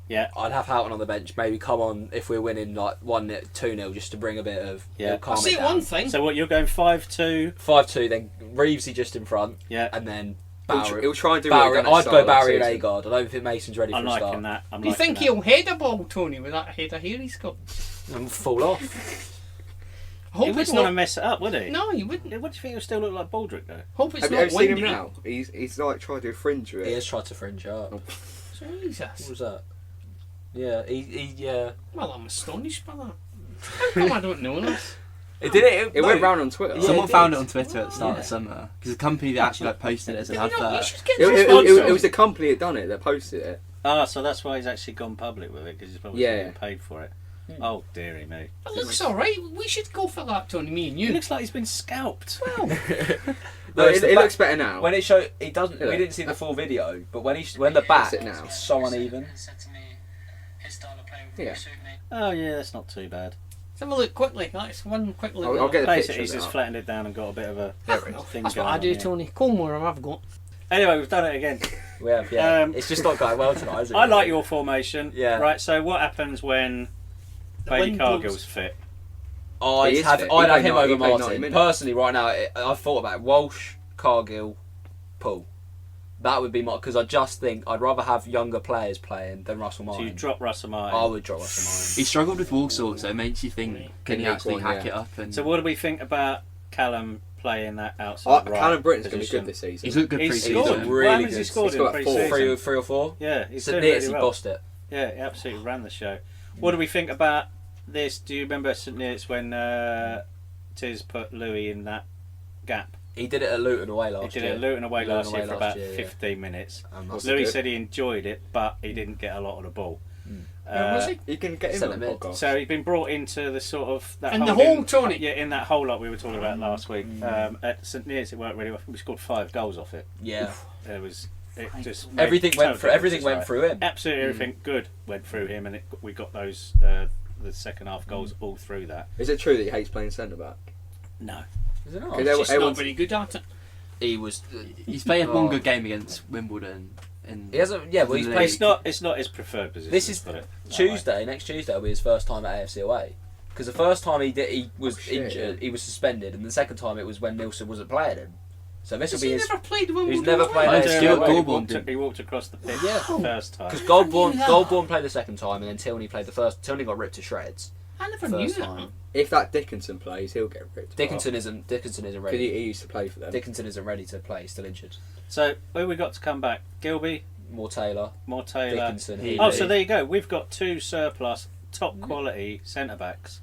S2: Yeah.
S6: I'd have Houghton on the bench. Maybe come on if we're winning like 1-0, 2-0, just to bring a bit of
S2: Yeah.
S6: calm
S3: I'll
S6: it
S3: say
S6: down.
S3: one thing.
S2: So what, you're going 5-2?
S6: 5-2, then Reevesy just in front,
S2: Yeah.
S6: and then
S4: He'll try and do what he
S6: Barry.
S4: done at the
S6: I'd
S4: start
S6: go
S4: of last
S6: Barry and
S4: season.
S6: Agard. I don't think Mason's ready for
S2: I'm
S6: a
S2: liking
S6: start.
S2: that. I'm
S3: Do you
S2: liking
S3: think
S2: that.
S3: he'll head a ball, Tony, with that head of hair he's got?
S6: And fall off.
S3: I
S2: He
S3: hope
S2: wouldn't
S3: it's
S2: want to
S3: not.
S2: mess it up, would he?
S3: No, you wouldn't.
S2: What do you think he'll still look like Baldrick, though?
S3: Hope it's
S4: Have you
S3: not
S4: ever seen him
S3: windy.
S4: now? He's like trying to do a fringe with
S6: He
S4: it.
S6: has tried to fringe up.
S4: Oh.
S6: What
S3: Jesus.
S6: was that? Yeah, yeah.
S3: Well, I'm astonished by that. How come I don't know this?
S6: It did it.
S4: It went round on Twitter.
S6: Yeah,
S5: someone
S6: it
S5: found
S6: did.
S5: it on Twitter at the start of summer because the company that actually like posted it as an
S3: You know, you
S5: advert.
S3: should get
S4: It,
S3: some
S4: it was the company that done it that posted it.
S2: Ah, so that's why he's actually gone public with it, because he's probably
S4: Yeah.
S2: getting paid for it. Oh, dearie me.
S3: It looks alright. We should go for that, Tony, me and
S2: He
S3: you.
S2: looks like he's been scalped.
S3: Well,
S6: No, it's
S4: it
S6: the back-
S4: looks better now.
S6: When it showed, it doesn't.
S4: Yeah.
S6: We didn't see the full video, but when the back,
S4: it now.
S6: it's so uneven.
S7: Said to me, his style of playing
S4: Yeah.
S7: would suit me.
S2: Oh, yeah, that's not too bad.
S3: let's have a look quickly. That's one quick look.
S4: I'll get the
S2: Basically,
S4: picture
S2: he's just
S4: now.
S2: flattened it down and got a bit of a thing
S3: That's
S2: going
S3: what I
S2: on,
S3: do,
S2: yeah.
S3: Tony. Colmore, I've got.
S2: Anyway, we've done it again.
S6: We have, yeah.
S2: Um,
S6: It's just not going well tonight, is it?
S2: I like your formation.
S6: Yeah.
S2: Right, so what happens when
S3: The
S2: Bailey
S3: wind
S2: Cargill's
S3: blows.
S2: fit?
S6: I'd have
S4: He
S6: him
S4: played 90
S6: over Martin.
S4: minutes.
S6: Personally, right now, I've thought about it. Walsh, Cargill, Poole. That would be my... Because I just think I'd rather have younger players playing than Russell
S2: So
S6: Martin.
S2: you drop Russell Martin.
S6: I would drop Russell Martin.
S5: He struggled with Walsall, so it makes you think, can he actually hack it up? And
S2: So what do we think about Callum playing that outside right
S4: Callum Britton's going to be
S2: position?
S4: good this season.
S5: he's looked good
S2: He's
S5: pre-season.
S2: scored.
S6: Really
S2: How many has he
S6: good.
S2: scored
S4: He's
S2: in
S4: got
S2: pre-season?
S6: Three or four?
S2: Yeah, he's
S6: St.
S2: doing
S6: Neots,
S2: really
S6: he
S2: well.
S6: bossed it.
S2: Yeah, he absolutely ran the show. What do we think about this? Do you remember St. Neots when Tiz put Louis in that gap?
S6: He did it at Luton away last
S2: He
S6: year.
S2: did it at Luton away last year for
S6: last
S2: about
S6: year, yeah.
S2: 15 minutes.
S6: That's
S2: Louis
S4: good.
S2: said he enjoyed it, but he didn't get a lot of the ball.
S3: Where was he?
S4: You can get him
S6: Centre
S4: on the
S6: mid.
S4: podcast.
S2: So he's been brought into the sort of that
S3: In the
S2: holding-
S3: hole, Tony?
S2: Yeah, in that hole lot we were talking about last week. At St. Neots it worked really well. We scored 5 goals off it.
S6: Yeah.
S2: It just made
S6: Everything went
S2: total
S6: through. Everything
S2: difference,
S6: went
S2: right?
S6: through him.
S2: Absolutely everything good went through him, and we got those the second half goals all through that.
S4: Is it true that he hates playing centre back?
S2: No,
S6: Is it not?
S4: Okay,
S3: He's just not
S4: everyone's-
S3: very good at it.
S6: He was.
S5: He's played one
S6: Oh.
S5: good game against Wimbledon. In
S6: He hasn't. Yeah, well, he's
S5: the
S6: played.
S2: it's not his preferred position.
S6: This is
S2: put it that
S6: Tuesday. Next Tuesday will be his first time at AFC away. Because the first time he was
S4: shit,
S6: injured,
S4: yeah.
S6: he was suspended, and the second time it was when Nilsson wasn't playing him. So this will
S3: Has
S6: be
S3: he
S6: his.
S3: never played Wimbledon?
S6: He's never played
S2: way.
S5: Oh,
S6: AFC
S5: Stuart
S6: away.
S5: Goulburn
S2: He walked across the pitch
S6: Yeah.
S2: the first time.
S6: Because
S3: I knew that.
S6: Goldborn played the second time, and then Tilney played the first. Tilney got ripped to shreds
S3: I never knew
S6: first
S3: that.
S6: time.
S4: If that Dickinson plays, he'll get ripped.
S6: Dickinson isn't
S4: Because
S6: ready.
S4: he used to play for them.
S6: Dickinson isn't ready to play. He's still injured.
S2: So who we got to come back? Gilby,
S6: More Taylor,
S2: more Taylor.
S6: Dickinson.
S5: Healy.
S2: Oh, so there you go. We've got 2 surplus, top quality centre backs.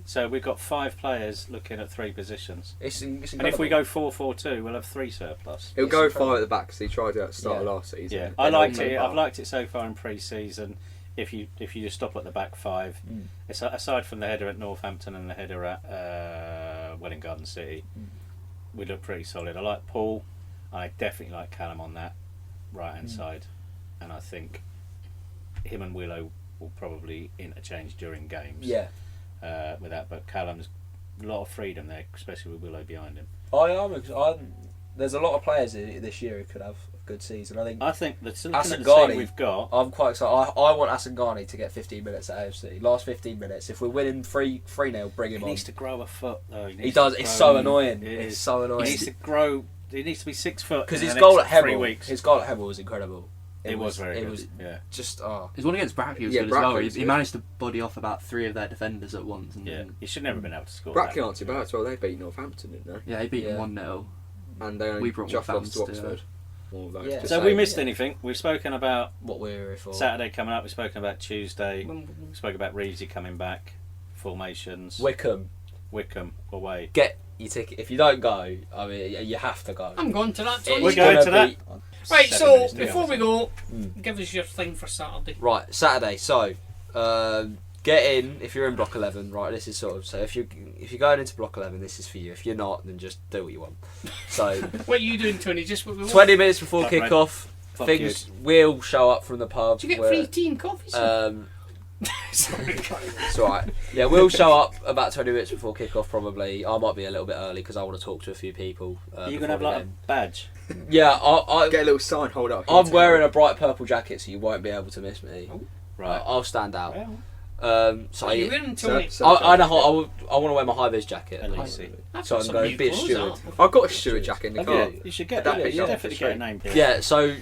S2: So we've got 5 players looking at 3 positions.
S6: It's
S2: And if
S6: incredible.
S2: we go 4-4-2, we'll have 3 surplus.
S4: He'll
S6: It's
S4: go
S6: incredible.
S4: 5 at the back because he tried it at the start of
S6: Yeah.
S4: last season.
S2: Yeah,
S4: Then
S2: I liked
S4: also
S2: it.
S4: back.
S2: I've liked it so far in pre-season. If you just stop at the back 5, it's aside from the header at Northampton and the header at Welling Garden City, we look pretty solid. I like Paul. I definitely like Callum on that right hand side, and I think him and Willow will probably interchange during games.
S6: Yeah.
S2: With that, but Callum's a lot of freedom there, especially with Willow behind him.
S6: There's a lot of players this year who could have a good season. I think
S2: the looking at the
S6: Asengani.
S2: team we've got.
S6: I'm quite excited. I want Asengani to get 15 minutes at AFC. Last 15 minutes. If we're winning 3-0, bring him
S2: He
S6: on.
S2: needs to grow a foot though.
S6: He does. It's so annoying.
S2: It
S6: It's
S2: is.
S6: so
S2: He
S6: annoying.
S2: needs to grow. He needs to be 6 foot.
S6: Because
S2: in
S6: his
S2: the
S6: goal
S2: next
S6: at
S2: 3
S6: Hemel,
S2: weeks.
S6: his goal at Hemel was incredible.
S2: It was very
S6: It
S2: good.
S6: was
S2: Yeah.
S6: just
S5: His one against Brackley was
S4: Yeah,
S5: good as well.
S4: Brackley
S5: He,
S4: was
S5: he
S4: good.
S5: managed to body off about 3 of their defenders at once. And
S2: Yeah.
S5: then,
S2: He should never have been able to score.
S4: Brackley
S2: that.
S4: aren't too bad as well. They beat Northampton, didn't they?
S5: yeah, he beat
S6: Yeah.
S5: him 1-0.
S4: And they only
S5: We brought
S4: just
S5: more
S4: lost to
S5: fans to-
S4: Oxford. All those
S6: Yeah.
S4: to
S2: So
S4: say.
S2: we missed anything? We've spoken about
S6: what we're here for.
S2: Saturday coming up. We've spoken about Tuesday.
S3: Wimbledon.
S2: We spoke about Reevesy coming back. Formations.
S6: Wickham,
S2: Wickham away.
S6: get your ticket. If you don't go, I mean, you have to go.
S3: I'm going to that, Tony.
S2: We're
S6: It's
S2: going
S6: gonna
S2: to that.
S6: be-
S3: Right,
S2: 7
S3: so
S2: minutes to
S3: before we go,
S6: Mm.
S3: give us your thing for Saturday.
S6: Right, Saturday. So, get in if you're in block 11. Right, this is sort of so if you're going into block 11, this is for you. If you're not, then just do what you want. So,
S3: What are you doing, Tony? Just what we want?
S6: 20 minutes before
S2: Fuck, right.
S6: kick-off,
S2: Fuck
S6: things will show up from the pub.
S3: Do you get
S6: where-
S3: free tea and coffee? Sorry.
S6: It's alright. Yeah, we'll show up about 20 minutes before kick-off probably. I might be a little bit early because I want to talk to a few people.
S2: Are you
S6: before
S2: going to have
S6: the
S2: like a
S6: game.
S2: badge?
S6: Yeah, I
S4: Get a little sign, hold up.
S6: I'm wearing a bright purple jacket, so you won't be able to miss me.
S2: Right.
S6: I'll stand out.
S2: Well,
S6: So
S3: What are you
S6: I,
S3: wearing, Tony?
S6: I know I want to wear my high vis jacket.
S2: at least.
S3: That's
S6: so
S3: got
S6: I'm
S3: some
S6: going
S3: new
S6: be a
S3: clothes,
S6: steward.
S3: that.
S4: I've got a Stewart jacket in the
S2: Have
S4: car.
S2: you should get
S4: That
S2: that.
S4: big
S2: You
S4: up
S2: definitely
S4: the
S2: get a
S4: street.
S2: name plate.
S6: Yeah, so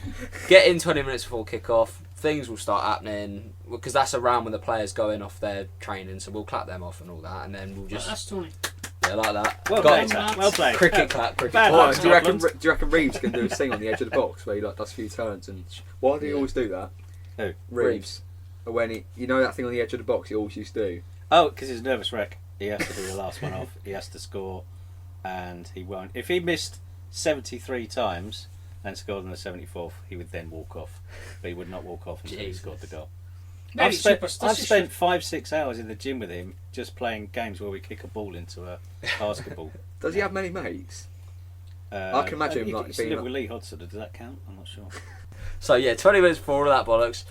S6: get in 20 minutes before kick-off. Things will start happening because that's around when the players go in off their training, so we'll clap them off and all that, and then we'll
S3: Right,
S6: just
S3: that's Tony.
S6: yeah, like that.
S2: Well
S6: Got
S2: played, Sam. Well played.
S6: cricket clap, cricket
S2: Bad
S6: clap.
S2: luck,
S4: What, do you reckon
S2: Scotland.
S4: Reeves can do a thing on the edge of the box where he like does a few turns and why do you always do that?
S2: Who?
S4: Reeves. When he, you know that thing on the edge of the box he always used to do.
S2: Oh, because he's a nervous wreck. He has to do the last one off. He has to score, and he won't. If he missed 73 times and scored on the 74th, he would then walk off. But he would not walk off until he
S6: Jesus.
S2: scored the goal.
S3: Very
S2: I've spent
S3: superstitious.
S2: 5-6 hours in the gym with him just playing games where we kick a ball into a basketball.
S4: Does he have many mates? I can imagine him,
S2: he
S4: like,
S2: used to
S4: being
S2: live
S4: like-
S2: with Lee Hodson. Does that count? I'm not sure.
S6: So yeah, 20 minutes before all of that bollocks.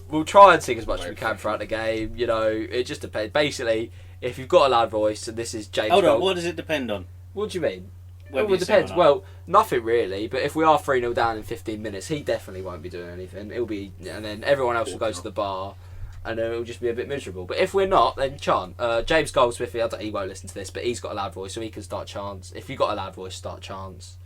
S6: We'll try and sing as much as we can throughout the game. You know, it just depends. Basically, if you've got a loud voice, and this is James.
S2: Hold on.
S6: Gold-
S2: What does it depend on?
S6: What do you mean?
S2: Whether
S6: Well, it
S2: you sing
S6: depends.
S2: or not.
S6: Well, nothing really. But if we are 3-0 down in 15 minutes, he definitely won't be doing anything. It'll be, and then everyone else will go to the bar. and then it'll just be a bit miserable. But if we're not, then chant. James Goldsmith, he won't listen to this, but he's got a loud voice, so he can start chants. If you've got a loud voice, start chants.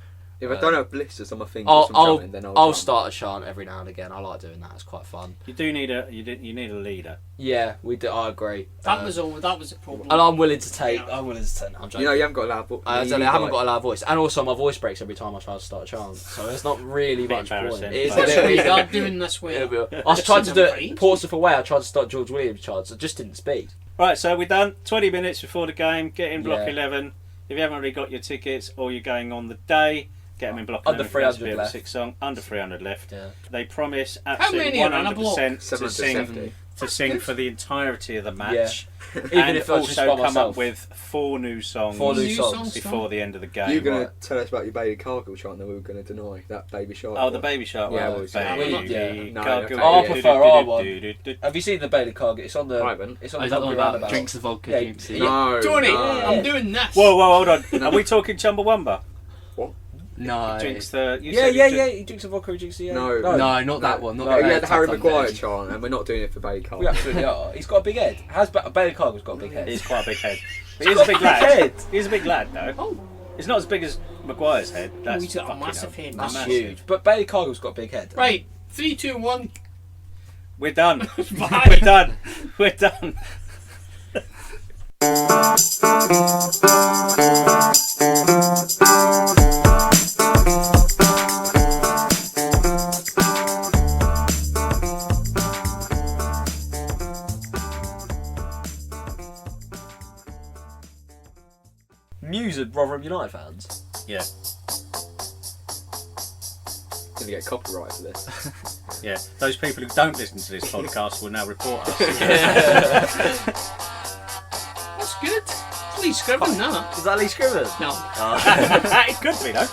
S4: If I don't have blisters on my fingers from chanting, then
S6: I'll
S4: chant.
S6: start a chant every now and again. I like doing that. It's quite fun.
S2: You do need a leader.
S6: Yeah, we do. I agree.
S3: That was a problem.
S6: And I'm willing to take. I'm willing to take. I'm joking.
S4: You know, you haven't got a loud voice.
S6: I haven't got a loud voice, and also my voice breaks every time I try to start a chant. So there's not really much point.
S2: Embarrassing.
S6: It is a
S2: But-
S6: little
S3: We
S6: bit-
S3: are doing this way.
S6: I was trying to do it Portsmouth away. I tried to start George Williams chants. I just didn't speak.
S2: Right, so we're done. 20 minutes before the game. Get in block
S6: Yeah.
S2: 11. If you haven't already got your tickets or you're going on the day, get them in block 11.
S6: Under 300 left.
S2: 6 song. Under 300 left.
S6: Yeah.
S2: They promise
S3: many
S2: absolutely
S3: are on a block?
S2: 100% to
S4: 770.
S2: sing for the entirety of the match.
S6: Even
S2: and
S6: if I was just by
S2: also come
S6: myself.
S2: up with 4 new songs,
S6: Four new songs.
S2: before the end of the game.
S4: You were going to tell us about your Bailey Cargill chant that we were going to deny, that Baby Shark.
S2: Oh, the
S4: one.
S2: Baby Shark
S4: Yeah,
S2: one.
S4: well,
S2: Baby
S6: yeah.
S4: No,
S2: Gargle.
S4: okay.
S6: I prefer our one. Have you seen the Bailey Cargill? It's on the.
S4: I haven't.
S6: It's on
S5: Is
S6: the
S5: that the one
S6: Rugby
S5: about
S6: roundabout.
S5: drinks the vodka,
S6: Yeah,
S5: drinks the...
S4: No,
S3: Tony,
S4: no.
S3: I'm doing this.
S2: Whoa, hold on. Are we talking Chumbawamba?
S5: No.
S2: Drinks the. You
S6: Yeah,
S2: said
S6: yeah,
S2: he
S6: yeah. He drinks a vodka. He drinks the.
S4: No.
S5: No, not that one. Not
S6: No,
S5: that
S4: We
S5: one.
S4: had the Harry
S5: Tucked
S4: Maguire
S5: under.
S4: chant, and we're not doing it for Bailey
S6: We
S4: Cargill.
S6: absolutely are. He's got a big head. Bailey Cargill's got a big head.
S2: He's quite a big head. But
S6: He's
S2: he's a
S6: got
S2: big
S6: a big
S2: lad.
S6: head.
S2: He's a big lad, though.
S3: Oh,
S2: It's not as big as Maguire's head. That's
S3: he's got a
S2: fucking
S3: massive
S2: hell.
S3: head.
S6: That's
S2: Massive.
S6: huge. But Bailey Cargill's got a big head.
S3: right. 3, 2, 1.
S2: We're done.
S3: Bye.
S2: We're done. We're done.
S6: News of Rotherham United fans.
S2: Yeah.
S4: Going to get copyright for this.
S2: Yeah. Those people who don't listen to this podcast will now report us.
S3: That's good. It's Lee Scriven, that.
S6: Is that Lee Scriven?
S3: No.
S2: It could be, though.